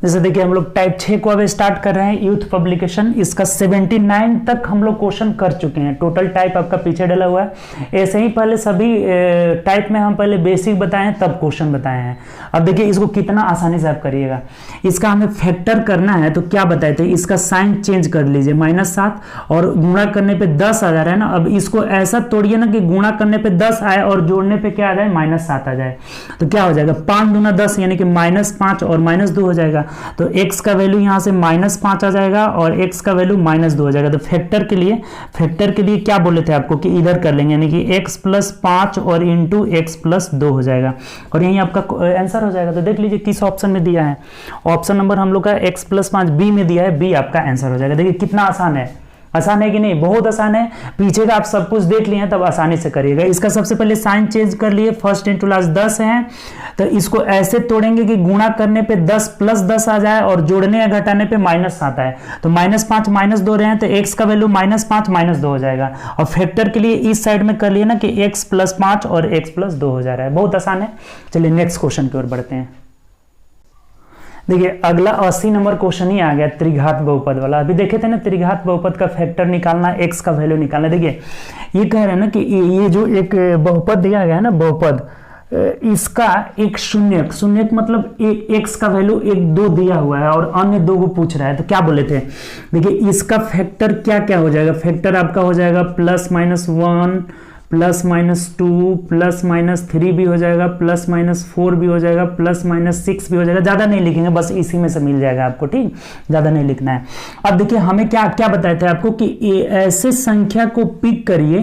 A: जैसे देखिए हम लोग टाइप 6 को अब स्टार्ट कर रहे हैं, यूथ पब्लिकेशन। इसका 79 तक हम लोग क्वेश्चन कर चुके हैं। टोटल टाइप आपका पीछे डला हुआ है। ऐसे ही पहले सभी टाइप में हम पहले बेसिक बताए हैं, तब क्वेश्चन बताए हैं। अब देखिए इसको कितना आसानी से आप करिएगा। इसका हमें फैक्टर करना है, तो क्या बताए थे, इसका साइन चेंज कर लीजिए, -7 और गुणा करने पे 10 आ जा रहा है ना। अब इसको ऐसा तोड़िए ना कि गुणा करने पे 10 आए और जोड़ने पे क्या आ जाए, -7 आ जाए। तो क्या हो जाएगा, 5 दूना 10 यानी कि -5 और -2 हो जाएगा। तो x का वैल्यू यहाँ से -5 आ जाएगा और x का वैल्यू -2 हो जाएगा। तो फैक्टर के लिए क्या बोले थे आपको कि इधर कर लेंगे, यानी कि x + 5 और इंटू x + 2 हो जाएगा और यही आपका आंसर हो जाएगा। तो देख लीजिए किस ऑप्शन में दिया है, ऑप्शन नंबर हम लोग का x + 5 बी में दिया है, बी आपका आंसर हो जाएगा। देखिए कितना आसान है, आसान है कि नहीं, बहुत आसान है। पीछे का आप सब कुछ देख लिए हैं तब आसानी से करिएगा। इसका सबसे पहले साइन चेंज कर लिए, फर्स्ट इंटू लास्ट 10 है तो इसको ऐसे तोड़ेंगे कि गुणा करने पे 10 + 10 आ जाए और जोड़ने या घटाने पे -7 आए। तो -5 -2 रहे हैं तो x का वैल्यू -5 -2 हो जाएगा। और फैक्टर के लिए इस साइड में कर लिए ना कि x + 5 और x + 2 हो जा रहा है, बहुत आसान है। चलिए नेक्स्ट क्वेश्चन की ओर बढ़ते हैं। देखिए अगला 80 नंबर क्वेश्चन ही आ गया, त्रिघात बहुपद वाला। अभी देखे थे ना त्रिघात बहुपद का फैक्टर निकालना, x का वैल्यू निकालना। देखिए ये कह रहे हैं ना कि ये जो एक बहुपद दिया गया है ना, बहुपद, इसका एक शून्यक मतलब एक x का वैल्यू 1 2 दिया हुआ है और अन्य 2 को पूछ रहा है। तो क्या बोले थे, देखिए इसका फैक्टर क्या क्या हो जाएगा, फैक्टर आपका हो जाएगा +-1 +-2 +-3 भी हो जाएगा, +-4 भी हो जाएगा, +-6 भी हो जाएगा। ज़्यादा नहीं लिखेंगे, बस इसी में से मिल जाएगा आपको, ठीक, ज़्यादा नहीं लिखना है। अब देखिए हमें क्या क्या बताए थे आपको कि ऐसे संख्या को पिक करिए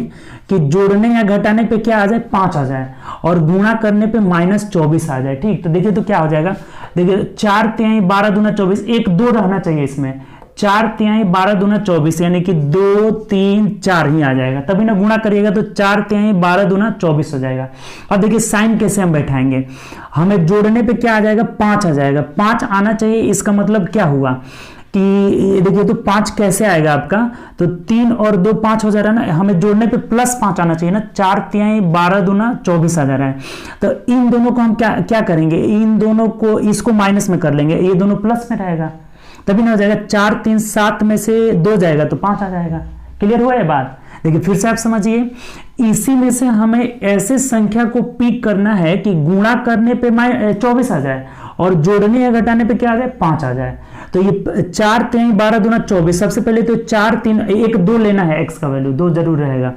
A: कि जोड़ने या घटाने पे क्या आ जाए, 5 आ जाए और गुणा करने पे -24 आ जाए, ठीक। तो देखिए तो क्या हो जाएगा, देखिए 4 तिहाई 12 दूना 24, 1 2 रहना चाहिए इसमें, 4 तिहाई 12 दूना 24 यानी कि 2 3 4 ही आ जाएगा, तभी ना गुणा करिएगा तो 4 तिहाई 12 दूना 24 हो जाएगा। अब देखिए साइन कैसे हम बैठाएंगे, हमें जोड़ने पे क्या आ जाएगा, 5 आ जाएगा, 5 आना चाहिए। इसका मतलब क्या हुआ कि देखिए तो 5 कैसे आएगा आपका, तो 3 और 2 5 हो जा रहा है ना, हमें जोड़ने पे +5 आना चाहिए ना, 4 तिहाई 12 दूना 24 आ जा रहा है। तो इन दोनों को हम क्या करेंगे, इन दोनों को इसको माइनस में कर लेंगे, ये दोनों प्लस में रहेगा, तभी ना हो जाएगा। 4 3 7 में से 2 जाएगा तो 5 आ जाएगा। क्लियर हुआ ये बात। देखिए फिर से आप समझिए, इसी में से हमें ऐसे संख्या को पिक करना है कि गुणा करने पे 24 आ जाए और जोड़ने या घटाने पे क्या आ जाए, 5 आ जाए। तो ये 4 3 12 दूना 24, सबसे पहले तो 4 3 1 2 लेना है, x का वैल्यू 2 जरूर रहेगा।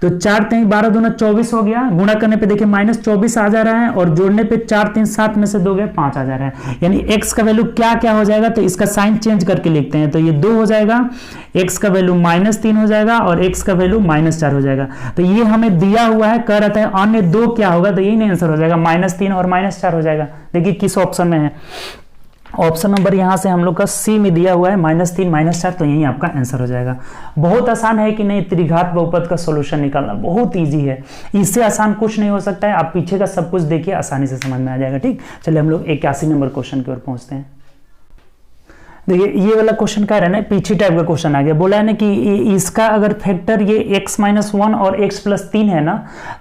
A: तो 4 3 12 दूना 24 हो गया, गुणा करने पे देखिए -24 आ जा रहा है और जोड़ने पे 4 3 7 में से 2 गया 5 आ जा रहा है, यानी x का वैल्यू क्या क्या हो जाएगा। तो इसका साइन चेंज करके लिखते हैं, तो ये 2 हो जाएगा, x का वैल्यू -3 हो जाएगा और x का वैल्यू -4 हो जाएगा। तो ये हमें दिया हुआ है, कह रहा था अन्य 2 क्या होगा, तो यही नहीं आंसर हो जाएगा, -3 और -4 हो जाएगा। देखिए किस ऑप्शन में है, ऑप्शन नंबर यहां से हम लोग का सी में दिया हुआ है, -3 -4, तो यही आपका आंसर हो जाएगा। बहुत आसान है कि नहीं, त्रिघात बहुपद का सॉल्यूशन निकालना बहुत इजी है, इससे आसान कुछ नहीं हो सकता है। आप पीछे का सब कुछ देखिए, आसानी से समझ में आ जाएगा, ठीक। चलिए हम लोग 81 नंबर क्वेश्चन की ओर पहुंचते हैं। देखिए ये वाला क्वेश्चन कह रहा है ना, पीछे टाइप का क्वेश्चन आ गया, बोला है ना कि इसका अगर फैक्टर ये x - 1 और x + 3 है ना,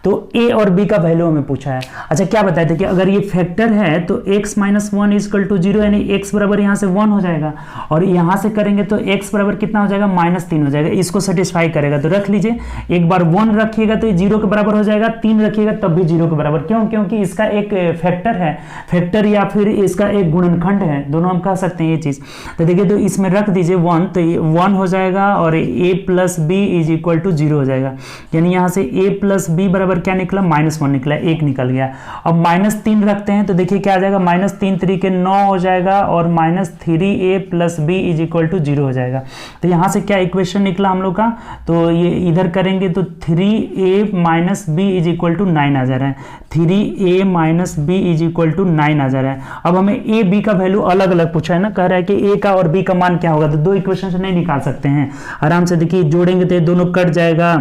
A: तो a और b का वैल्यू हमें पूछा है। अच्छा क्या बताए थे कि अगर ये फैक्टर है तो x - 1 = 0, यानी x बराबर यहाँ से 1 हो जाएगा और यहाँ से करेंगे तो x बराबर कितना हो जाएगा, -3 हो जाएगा। इसको सेटिस्फाई करेगा तो रख लीजिए, एक बार 1 रखिएगा तो ये 0 के बराबर हो जाएगा, 3 रखिएगा तब भी 0 के बराबर। क्यों, क्योंकि इसका एक फैक्टर है, फैक्टर या फिर इसका एक गुणनखंड है, दोनों हम कह सकते हैं ये चीज। तो देखिए तो इसमें रख दीजिए 1, तो ये 1 हो जाएगा और a + b = 0 हो जाएगा, यानी यहाँ से a + b बराबर क्या निकला, -1 निकला, 1 निकल गया। अब -3 रखते हैं तो देखिए क्या आ जाएगा, -3 3 के 9 हो जाएगा और -3a + b = 0 हो जाएगा। तो यहाँ से क्या इक्वेशन निकला हम लोग का, तो ये इधर करेंगे तो 3a - b = 9 आ जा रहा है, 3a - b = 9 आ जा रहा है। अब हमें a b का वैल्यू अलग अलग पूछा है ना, कह रहा है कि a का और b का मान क्या होगा, तो 2 इक्वेशन से नहीं निकाल सकते हैं, आराम से देखिए जोड़ेंगे तो ये दोनों कट जाएगा,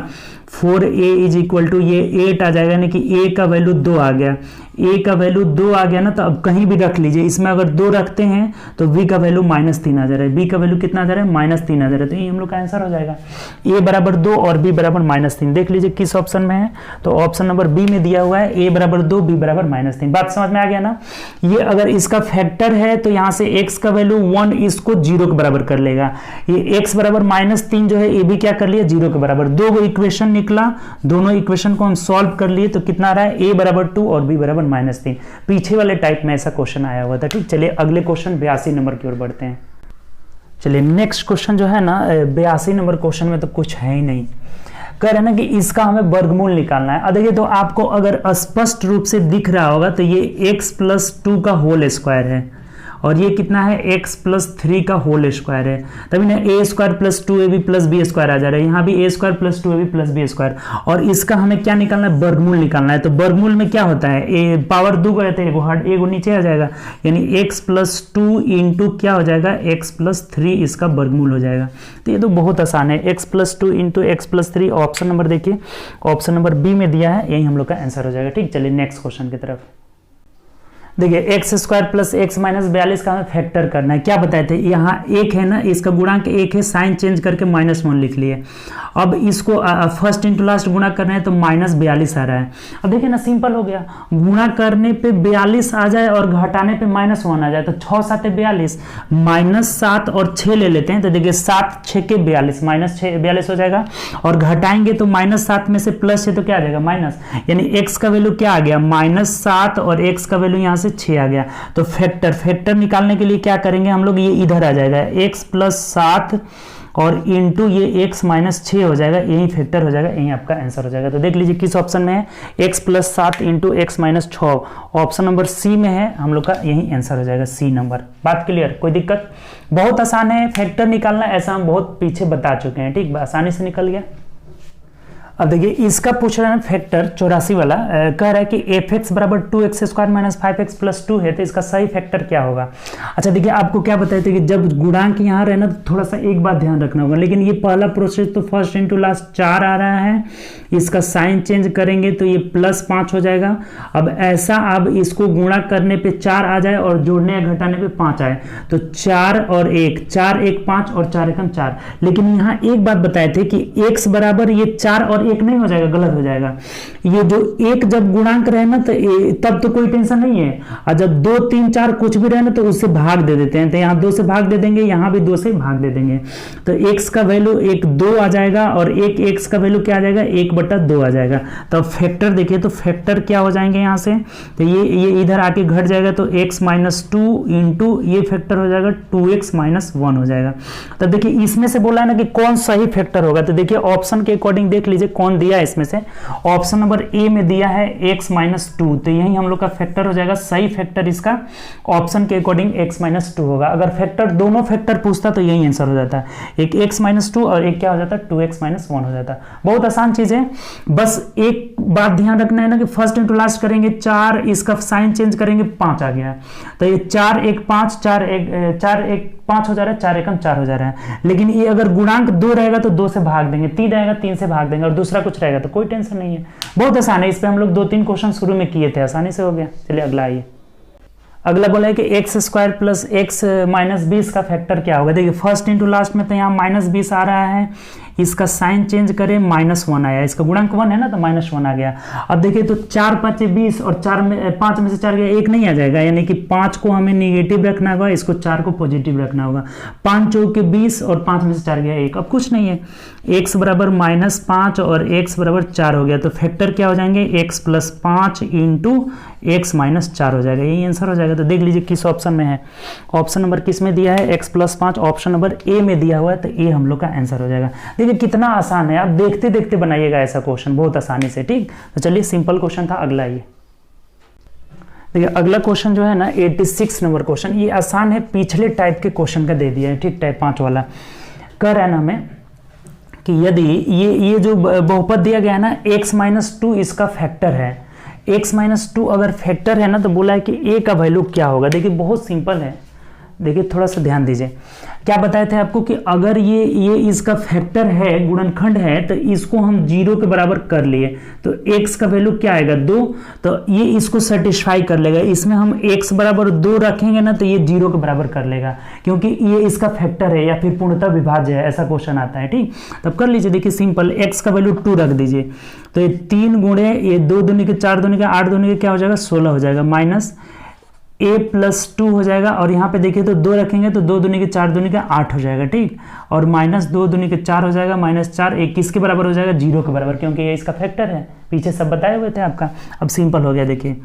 A: 4a = ये 8 आ जाएगा, यानी कि a का वैल्यू 2 आ गया, a का वैल्यू 2 आ गया ना, तो अब कहीं भी रख लीजिए, इसमें अगर 2 रखते हैं तो v का वैल्यू -3 आ जा रहा है, b का वैल्यू कितना आ जा रहा है, -3 आ जा रहा है। तो ये हम लोग का आंसर हो जाएगा, a बराबर 2 और b बराबर -3। देख लीजिए किस ऑप्शन में है, तो ऑप्शन नंबर बी में दिया हुआ है, a बराबर 2 b बराबर -3। बात समझ में आ गया ना। ये अगर इसका फैक्टर है तो यहाँ से x का वैल्यू 1 इसको 0 के बराबर कर लेगा, ये x बराबर -3 जो है ये भी क्या कर लिया, 0 के बराबर। 2 इक्वेशन निकला, दोनों इक्वेशन को हम सॉल्व कर लिए तो कितना आ रहा है, a बराबर 2 और b बराबर -3। पीछे वाले टाइप में ऐसा क्वेश्चन आया हुआ था, ठीक। चलिए अगले क्वेश्चन 82 नंबर की ओर बढ़ते हैं। चलिए नेक्स्ट क्वेश्चन जो है ना, 82 नंबर क्वेश्चन में तो कुछ है ही नहीं, कह रहे हैं ना कि इसका हमें वर्गमूल निकालना है। देखिए तो आपको अगर स्पष्ट रूप से दिख रहा होगा तो ये x + 2 का होल स्क्वायर है और ये कितना है x प्लस 3 का होल स्क्वायर है, तभी ना a square plus 2ab plus B square आ जा रहा है, यहाँ भी a square plus 2ab plus B square, और इसका हमें क्या निकालना है, वर्गमूल निकालना है। तो वर्गमूल में क्या होता है, a पावर 2 का एगो हट एगो नीचे आ जाएगा, यानी x प्लस 2 इंटू क्या हो जाएगा, x प्लस 3 इसका वर्गमूल हो जाएगा। तो ये तो बहुत आसान है, x plus 2 into x plus 3। Option number देखिए, ऑप्शन नंबर बी में दिया है, यही हम लोग का आंसर हो जाएगा। ठीक, चलिए नेक्स्ट क्वेश्चन की तरफ। देखिए x square plus x minus 42 का हमें फैक्टर करना है। क्या बताए थे, यहाँ एक है ना, इसका गुणांक एक है, साइन चेंज करके -1 लिख लिए। अब इसको फर्स्ट इंटू लास्ट गुणा करना है तो -42 आ रहा है। अब देखिए ना, सिंपल हो गया, गुणा करने पे 42 आ जाए और घटाने पे -1 आ जाए, तो 6 7 42, -7 और 6 ले लेते हैं। तो देखिए 7 6 के 42, -42 हो जाएगा, और घटाएंगे तो -7 में से प्लस है तो क्या आ जाएगा, माइनस, यानी x का वैल्यू क्या आ गया, -7, और x का वैल्यू यहाँ से 6 आ गया। तो फैक्टर निकालने के लिए क्या करेंगे हम लोग, ये इधर आ जाएगा, x प्लस 7 और इंटू ये x माइनस 6 हो जाएगा, यही फैक्टर हो जाएगा, यही आपका आंसर हो जाएगा। तो देख लीजिए किस ऑप्शन में है, x plus 7 into x minus 6, option number C में है, हम लोग का यही आंसर हो जाएगा, सी नंबर। बात क्लियर, कोई दिक्कत, बहुत आसान है फैक्टर निकालना, ऐसा हम बहुत पीछे बता चुके हैं। ठीक, आसानी से निकल गया। अब देखिए इसका पूछ रहा है फैक्टर 84 वाला, कह रहा है कि fx बराबर 2x square minus 5x plus 2 है, तो इसका सही फैक्टर क्या होगा। अच्छा देखिए, आपको क्या बताए थे कि जब गुणांक यहाँ रहे ना, तो थोड़ा सा एक बात ध्यान रखना होगा, लेकिन ये पहला प्रोसेस तो फर्स्ट इंटू लास्ट 4 आ रहा है, इसका साइन चेंज करेंगे तो ये +5 हो जाएगा। अब ऐसा, अब इसको गुणा करने पे 4 आ जाए और जोड़ने या घटाने पे 5 आए, तो 4 और 1, 4 1 5 और 4 1 4। लेकिन यहाँ एक बात बताए थे कि x बराबर ये 4 और 1 नहीं हो जाएगा, गलत हो जाएगा। ये जो 1 जब गुणांक रहे ना, तो तब तो कोई टेंशन नहीं है, और जब 2 3 4 कुछ भी रहे ना, तो उससे भाग दे देते हैं। तो यहाँ 2 से भाग दे देंगे, यहाँ भी 2 से भाग दे देंगे, तो x का वैल्यू 1 2 आ जाएगा, और एक x का वैल्यू क्या आ जाएगा, 1/2 आ जाएगा। तो फैक्टर देखिए, तो फैक्टर क्या हो जाएंगे यहाँ से, तो ये इधर आके घट जाएगा, तो x माइनस 2 इंटू ये फैक्टर हो जाएगा 2x माइनस 1 हो जाएगा। तो देखिए इसमें से बोला है ना कि कौन सही फैक्टर होगा, तो देखिए ऑप्शन के अकॉर्डिंग देख लीजिए कौन दिया है इसमें से। ऑप्शन नंबर ए में दिया है x माइनस 2, तो यही हम लोग का फैक्टर हो जाएगा। सही फैक्टर इसका ऑप्शन के अकॉर्डिंग x माइनस 2 होगा। अगर फैक्टर दोनों फैक्टर पूछता तो यही आंसर हो जाता है, एक x माइनस 2 और एक क्या हो जाता है, 2x माइनस 1 हो जाता है। बहुत आसान चीज है, बस एक बात ध्यान रखना है ना कि फर्स्ट इंटू लास्ट करेंगे 4, इसका साइन चेंज करेंगे 5 आ गया, तो ये 4 1 5 4 1 5 हो जा रहा है, 4 1 4 हो जा रहा है। लेकिन ये अगर गुणांक 2 रहेगा तो 2 से भाग देंगे, 3 रहेगा 3 से भाग देंगे, और दूसरा कुछ रहेगा तो कोई टेंशन नहीं है। बहुत आसान है, इस पे हम लोग 2-3 क्वेश्चन शुरू में किए थे, आसानी से हो गया। चलिए अगला आइए। अगला बोला है कि x square plus x minus 20 का फैक्टर क्या होगा। देखिए फर्स्ट इंटू लास्ट में तो यहाँ -20 आ रहा है, इसका साइन चेंज करें -1 आया, इसका गुणांक 1 है ना, तो -1 आ गया। अब देखिए तो 4 5 20 और 5 में से 4 गया, 1 नहीं आ जाएगा, यानी कि 5 को हमें निगेटिव रखना होगा, इसको 4 को पॉजिटिव रखना होगा। 5 चौके 20 और 5 में से 4 गया 1, अब कुछ नहीं है, x बराबर -5 और x बराबर 4 हो गया, तो फैक्टर क्या हो जाएंगे, x plus 5 into x minus 4 हो जाएगा, यही आंसर हो जाएगा। तो देख लीजिए किस ऑप्शन में है, ऑप्शन नंबर किस में दिया है, x plus 5, option number A में दिया हुआ है, तो ए हम लोग का आंसर हो जाएगा। देखिए कितना आसान है, आप देखते देखते बनाइएगा ऐसा क्वेश्चन बहुत आसानी से। ठीक, तो चलिए सिंपल क्वेश्चन था, अगला ये देखिए। अगला क्वेश्चन जो है ना 86 नंबर क्वेश्चन, ये आसान है, पिछले टाइप के क्वेश्चन का दे दिया है। ठीक, टाइप 5 वाला कह रहा है ना हमें कि यदि ये जो बहुपद दिया गया है ना, x माइनस 2 इसका फैक्टर है, x माइनस 2 अगर फैक्टर है ना, तो बोला है कि a का वैल्यू क्या होगा। देखिए बहुत सिंपल है, देखिए थोड़ा सा ध्यान दीजिए। क्या बताए थे आपको कि अगर ये इसका फैक्टर है, गुणनखंड है, तो इसको हम 0 के बराबर कर लिए, तो x का वैल्यू क्या आएगा 2, तो ये इसको सेटिस्फाई कर लेगा। इसमें हम x बराबर 2 रखेंगे ना, तो ये 0 के बराबर कर लेगा, क्योंकि ये इसका फैक्टर है या फिर पूर्णतः विभाज्य है, ऐसा क्वेश्चन आता है। ठीक, तब कर लीजिए। देखिए सिंपल, x का वैल्यू 2 रख दीजिए, तो ये 3 गुणे ये 2 दूनी के 4 दूनी के 8 दूनी के क्या हो जाएगा 16 हो जाएगा, माइनस a प्लस 2 हो जाएगा, और यहाँ पे देखिए तो 2 रखेंगे तो 2 दूनी के 4 दूनी के 8 हो जाएगा। ठीक, और -2 दूनी के 4 हो जाएगा, -4 1 किसके बराबर हो जाएगा 0 के बराबर, क्योंकि ये इसका फैक्टर है। पीछे सब बताए हुए थे आपका। अब सिंपल हो गया, देखिए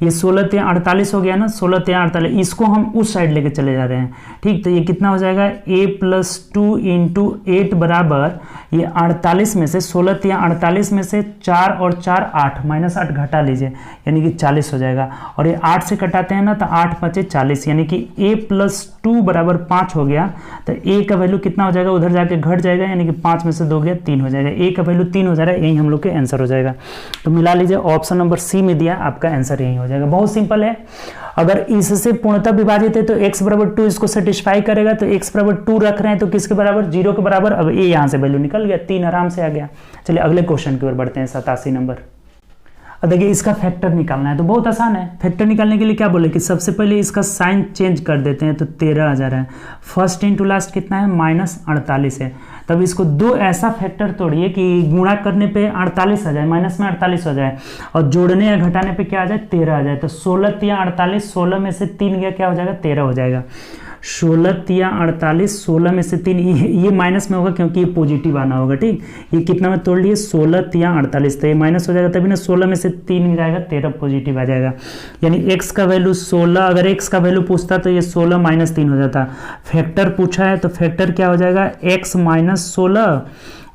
A: ये 16 3 48 हो गया ना, 16 3 48, इसको हम उस साइड लेके चले जा रहे हैं, ठीक। तो ये कितना हो जाएगा, a+2 इंटू 8 बराबर ये 48 में से 16 3 48 में से 4 और 4 8, -8 घटा लीजिए यानी कि 40 हो जाएगा। और ये 8 से कटाते हैं ना तो 8 5 40, यानी कि a+2 बराबर 5 हो गया। तो a का वैल्यू कितना हो जाएगा, उधर जाके घट जाएगा, यानी कि 5 में से 2 गया 3 हो जाएगा। a का वैल्यू 3 हो जाएगा, यही हम लोग के आंसर हो जाएगा। तो मिला लीजिए, ऑप्शन नंबर सी में दिया, आपका आंसर यही हो जाएगा। बहुत सिंपल है। अगर इससे पूर्णतः विभाजित है तो x बराबर 2 इसको सेटिस्फाई करेगा, तो x बराबर 2 रख रहे हैं तो किसके बराबर, 0 के बराबर। अब a यहाँ से वैल्यू निकल गया, 3 आराम से आ गया। चलिए अगले क्वेश्चन की ओर बढ़ते हैं, 87 नंबर। अब देखिए इसका फैक्टर निकालना है, तो बहुत आसान है। फैक्टर निकालने के लिए क्या बोले कि सबसे पहले इसका साइन चेंज कर देते हैं, तो 13,000 है। फर्स्ट इंटू लास्ट कितना है, -48 है। तब इसको दो ऐसा फैक्टर तोड़िए कि गुणा करने पे 48 आ जाए, माइनस में 48 हो जाए, और जोड़ने या घटाने पे क्या आ जाए, 13 आ जाए। तो 16 3 48, 16 में से 3 गया, क्या हो जाएगा, 13 हो जाएगा। 16 3 48, 16 में से 3, ये माइनस में होगा क्योंकि ये पॉजिटिव आना होगा, ठीक। ये कितना में तोड़ लिए, 16 3 48, तो ये माइनस हो जाएगा, तभी ना 16 में से 3 जाएगा, 13 पॉजिटिव आ जाएगा। यानी x का वैल्यू 16, अगर x का वैल्यू पूछता तो ये 16 - 3 हो जाता। फैक्टर पूछा है तो फैक्टर क्या हो जाएगा, x - 16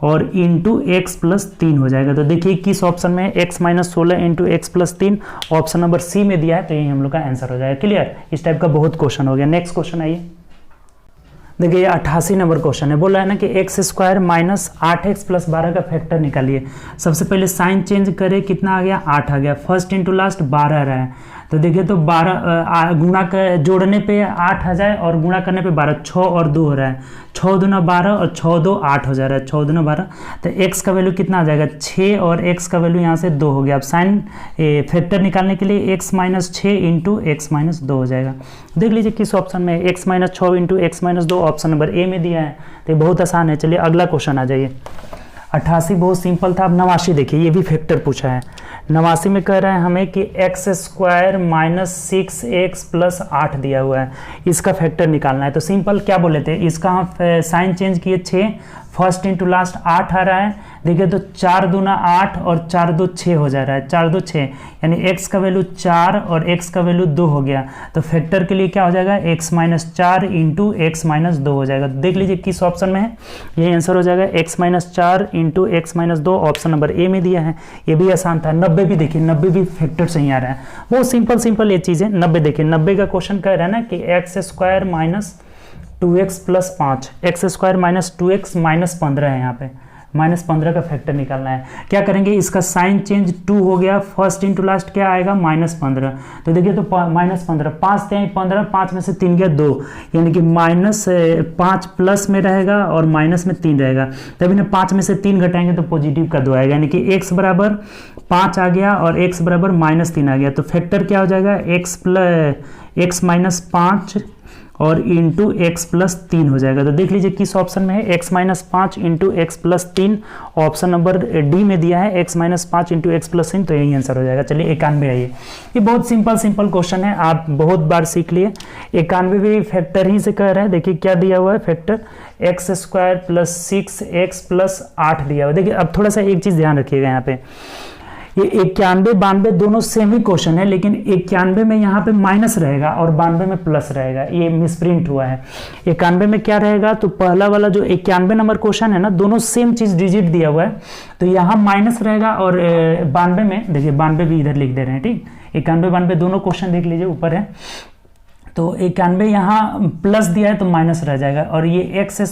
A: और इंटू x + 3 हो जाएगा। तो देखिए किस ऑप्शन में, x - 16 into x + 3, option number C में दिया है, तो यही हम लोग का आंसर हो जाएगा। क्लियर, इस टाइप का बहुत क्वेश्चन हो गया। नेक्स्ट क्वेश्चन आइए, देखिए ये 88 नंबर क्वेश्चन है। बोला है ना कि x² - 8x + 12 का फैक्टर निकालिए। सबसे पहले साइन चेंज करें, कितना आ गया, 8 आ गया। फर्स्ट इंटू लास्ट 12 रहा है, तो देखिए तो 12 गुणा कर, जोड़ने पे 8 आ जाए और गुणा करने पे 12, 6 और 2 हो रहा है, 6 दूना 12 और 6 2 8 हो जा रहा है, 6 दूना 12। तो x का वैल्यू कितना आ जाएगा, 6, और x का वैल्यू यहाँ से 2 हो गया। अब साइन फैक्टर निकालने के लिए x - 6 इंटू x - 2 हो जाएगा। देख लीजिए किस ऑप्शन में, x - 6 into x - 2 option number A में दिया है, तो ये बहुत आसान है। चलिए अगला क्वेश्चन आ जाइए। 88 बहुत सिंपल था। अब 89 देखिए, ये भी फैक्टर पूछा है। 89 में कह रहे हैं हमें कि x² - 6x + 8 दिया हुआ है, इसका फैक्टर निकालना है। तो सिंपल क्या बोले थे, इसका हम साइन चेंज किए 6, फर्स्ट इंटू लास्ट 8 आ रहा है। देखिए तो 4 दूना 8 और 4 2 6 हो जा रहा है, 4 2 6, यानी x का वैल्यू 4 और x का वैल्यू 2 हो गया। तो फैक्टर के लिए क्या हो जाएगा, x - 4 इंटू x - 2 हो जाएगा। देख लीजिए किस ऑप्शन में है, यही आंसर हो जाएगा, x - 4 into x - 2, option number A में दिया है। ये भी आसान था। 90 भी देखिए, 90 भी फैक्टर से ही आ रहा है, बहुत सिंपल ये चीज़ है। 90 देखिए, 90 का क्वेश्चन कह रहा है ना कि x² - 2x + 5, x² - 2x - 15 है, यहाँ पे -15 का फैक्टर निकालना है। क्या करेंगे, इसका साइन चेंज 2 हो गया, फर्स्ट इंटू लास्ट क्या आएगा, -15। तो देखिए तो -15, 5 3 15, 5 में से 3 गया 2, यानी कि -5 प्लस में रहेगा और माइनस में 3 रहेगा। तभी ना 5 में से 3 घटाएंगे तो पॉजिटिव का 2 आएगा, यानी कि x बराबर 5 आ गया और x बराबर -3 आ गया। तो फैक्टर क्या हो जाएगा, x - 5 और इंटू x + 3 हो जाएगा। तो देख लीजिए किस ऑप्शन में है, x - 5 into x + 3, option number D में दिया है, x - 5 इंटू x + 3, तो यही आंसर हो जाएगा। चलिए 91 आइए। ये बहुत सिंपल क्वेश्चन है, आप बहुत बार सीख लिए। 91 भी फैक्टर ही से कह रहे हैं। देखिए क्या दिया हुआ है फैक्टर, x² + 6x + 8 दिया हुआ है। देखिए अब थोड़ा सा एक चीज़ ध्यान रखिएगा, यहाँ पे ये 91 92 दोनों सेम ही क्वेश्चन है, लेकिन 91 में यहाँ पे माइनस रहेगा और 92 में प्लस रहेगा, ये मिसप्रिंट हुआ है। 91 में क्या रहेगा, तो पहला वाला जो 91 नंबर क्वेश्चन है ना, दोनों सेम चीज डिजिट दिया हुआ है, तो यहाँ माइनस रहेगा। और 92 में देखिए, 92 भी इधर लिख दे रहे हैं, ठीक। 91 92 दोनों क्वेश्चन देख लीजिए, ऊपर है। तो 91 यहाँ प्लस दिया है तो माइनस रह जाएगा, और ये x²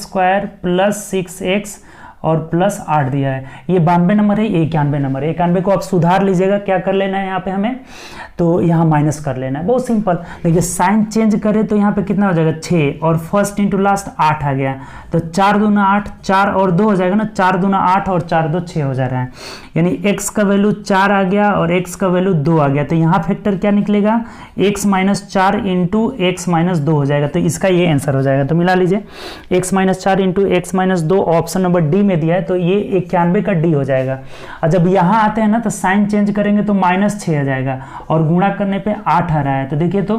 A: + 6x और +8 दिया है। ये 92 नंबर है, 91 नंबर है। 91 को आप सुधार लीजिएगा, क्या कर लेना है यहाँ पे हमें, तो यहाँ माइनस कर लेना है, बहुत सिंपल। देखिए साइन चेंज करें तो यहाँ पे कितना हो जाएगा, 6, और फर्स्ट इंटू लास्ट 8 आ गया, तो 4 दूना 8, 4 और 2 हो जाएगा ना, 4 दूना 8 और 4 2 6 हो जा रहा है, यानी x का वैल्यू 4 आ गया और x का वैल्यू 2 आ गया। तो यहाँ फैक्टर क्या निकलेगा, x - 4 इंटू x - 2 हो जाएगा। तो इसका ये आंसर हो जाएगा। तो मिला लीजिए, x - 4 into x - 2, option number D में दिया है, तो ये 91 का डी हो जाएगा। और जब यहाँ आते हैं ना तो साइन चेंज करेंगे तो -6 आ जाएगा, और गुणा करने पे 8 आ रहा है। तो देखिए तो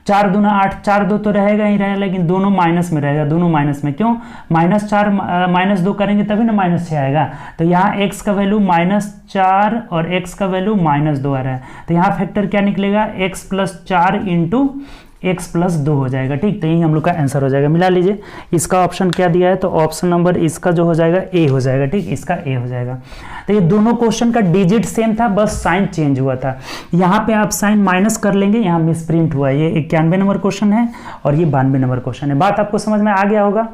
A: 4 दूना 8, 4 2 तो रहेगा ही रहेगा, लेकिन दोनों माइनस में रहेगा, दोनों माइनस में। क्यों, -4 - 2 करेंगे तभी ना -6 आएगा। तो यहाँ x का वैल्यू -4 और x का वैल्यू -2 आ रहा है, तो यहाँ फैक्टर क्या निकलेगा, x + 4 इंटू x + 2 हो जाएगा। ठीक, तो यही हम लोग का आंसर हो जाएगा। मिला लीजिए, इसका ऑप्शन क्या दिया है, तो ऑप्शन नंबर इसका जो हो जाएगा ए हो जाएगा। ठीक, इसका ए हो जाएगा। तो ये दोनों क्वेश्चन का डिजिट सेम था, बस साइन चेंज हुआ था। यहाँ पे आप साइन माइनस कर लेंगे, यहाँ मिस प्रिंट हुआ है। ये 91 नंबर क्वेश्चन है और ये 92 नंबर क्वेश्चन है। बात आपको समझ में आ गया होगा।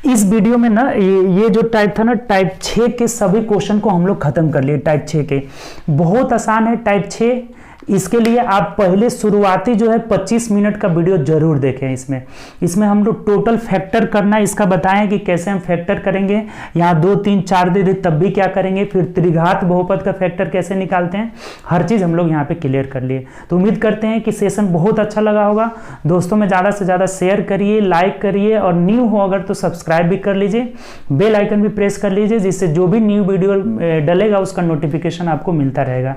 A: इस वीडियो में ना ये जो टाइप था ना, टाइप 6 के सभी क्वेश्चन को हम लोग खत्म कर लिए। टाइप 6 के बहुत आसान है टाइप 6। इसके लिए आप पहले शुरुआती जो है 25 मिनट का वीडियो जरूर देखें। इसमें हम लोग टोटल फैक्टर करना इसका बताएं कि कैसे हम फैक्टर करेंगे। यहाँ 2 3 4 दे दे तब भी क्या करेंगे, फिर त्रिघात बहुपद का फैक्टर कैसे निकालते हैं, हर चीज़ हम लोग यहाँ पे क्लियर कर लिए। तो उम्मीद करते हैं कि सेशन बहुत अच्छा लगा होगा। दोस्तों में ज़्यादा से ज़्यादा शेयर करिए, लाइक करिए, और न्यू हो अगर तो सब्सक्राइब भी कर लीजिए, बेल आइकन भी प्रेस कर लीजिए, जिससे जो भी न्यू वीडियो डलेगा उसका नोटिफिकेशन आपको मिलता रहेगा।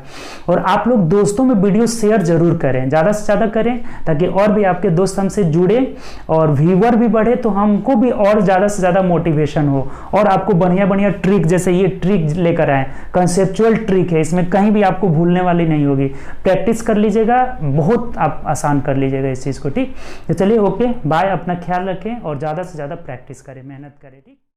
A: और आप लोग दोस्तों में वीडियो शेयर जरूर करें, ज़्यादा से ज़्यादा करें, ताकि और भी आपके दोस्त हमसे जुड़े और व्यूअर भी बढ़े, तो हमको भी और ज़्यादा से ज़्यादा मोटिवेशन हो और आपको बढ़िया बढ़िया ट्रिक, जैसे ये ट्रिक लेकर आए, कंसेप्चुअल ट्रिक है, इसमें कहीं भी आपको भूलने वाली नहीं होगी। प्रैक्टिस कर लीजिएगा, बहुत आप आसान कर लीजिएगा इस चीज़ को। ठीक, तो चलिए ओके बाय, अपना ख्याल रखें और ज़्यादा से ज़्यादा प्रैक्टिस करें, मेहनत करें। ठीक।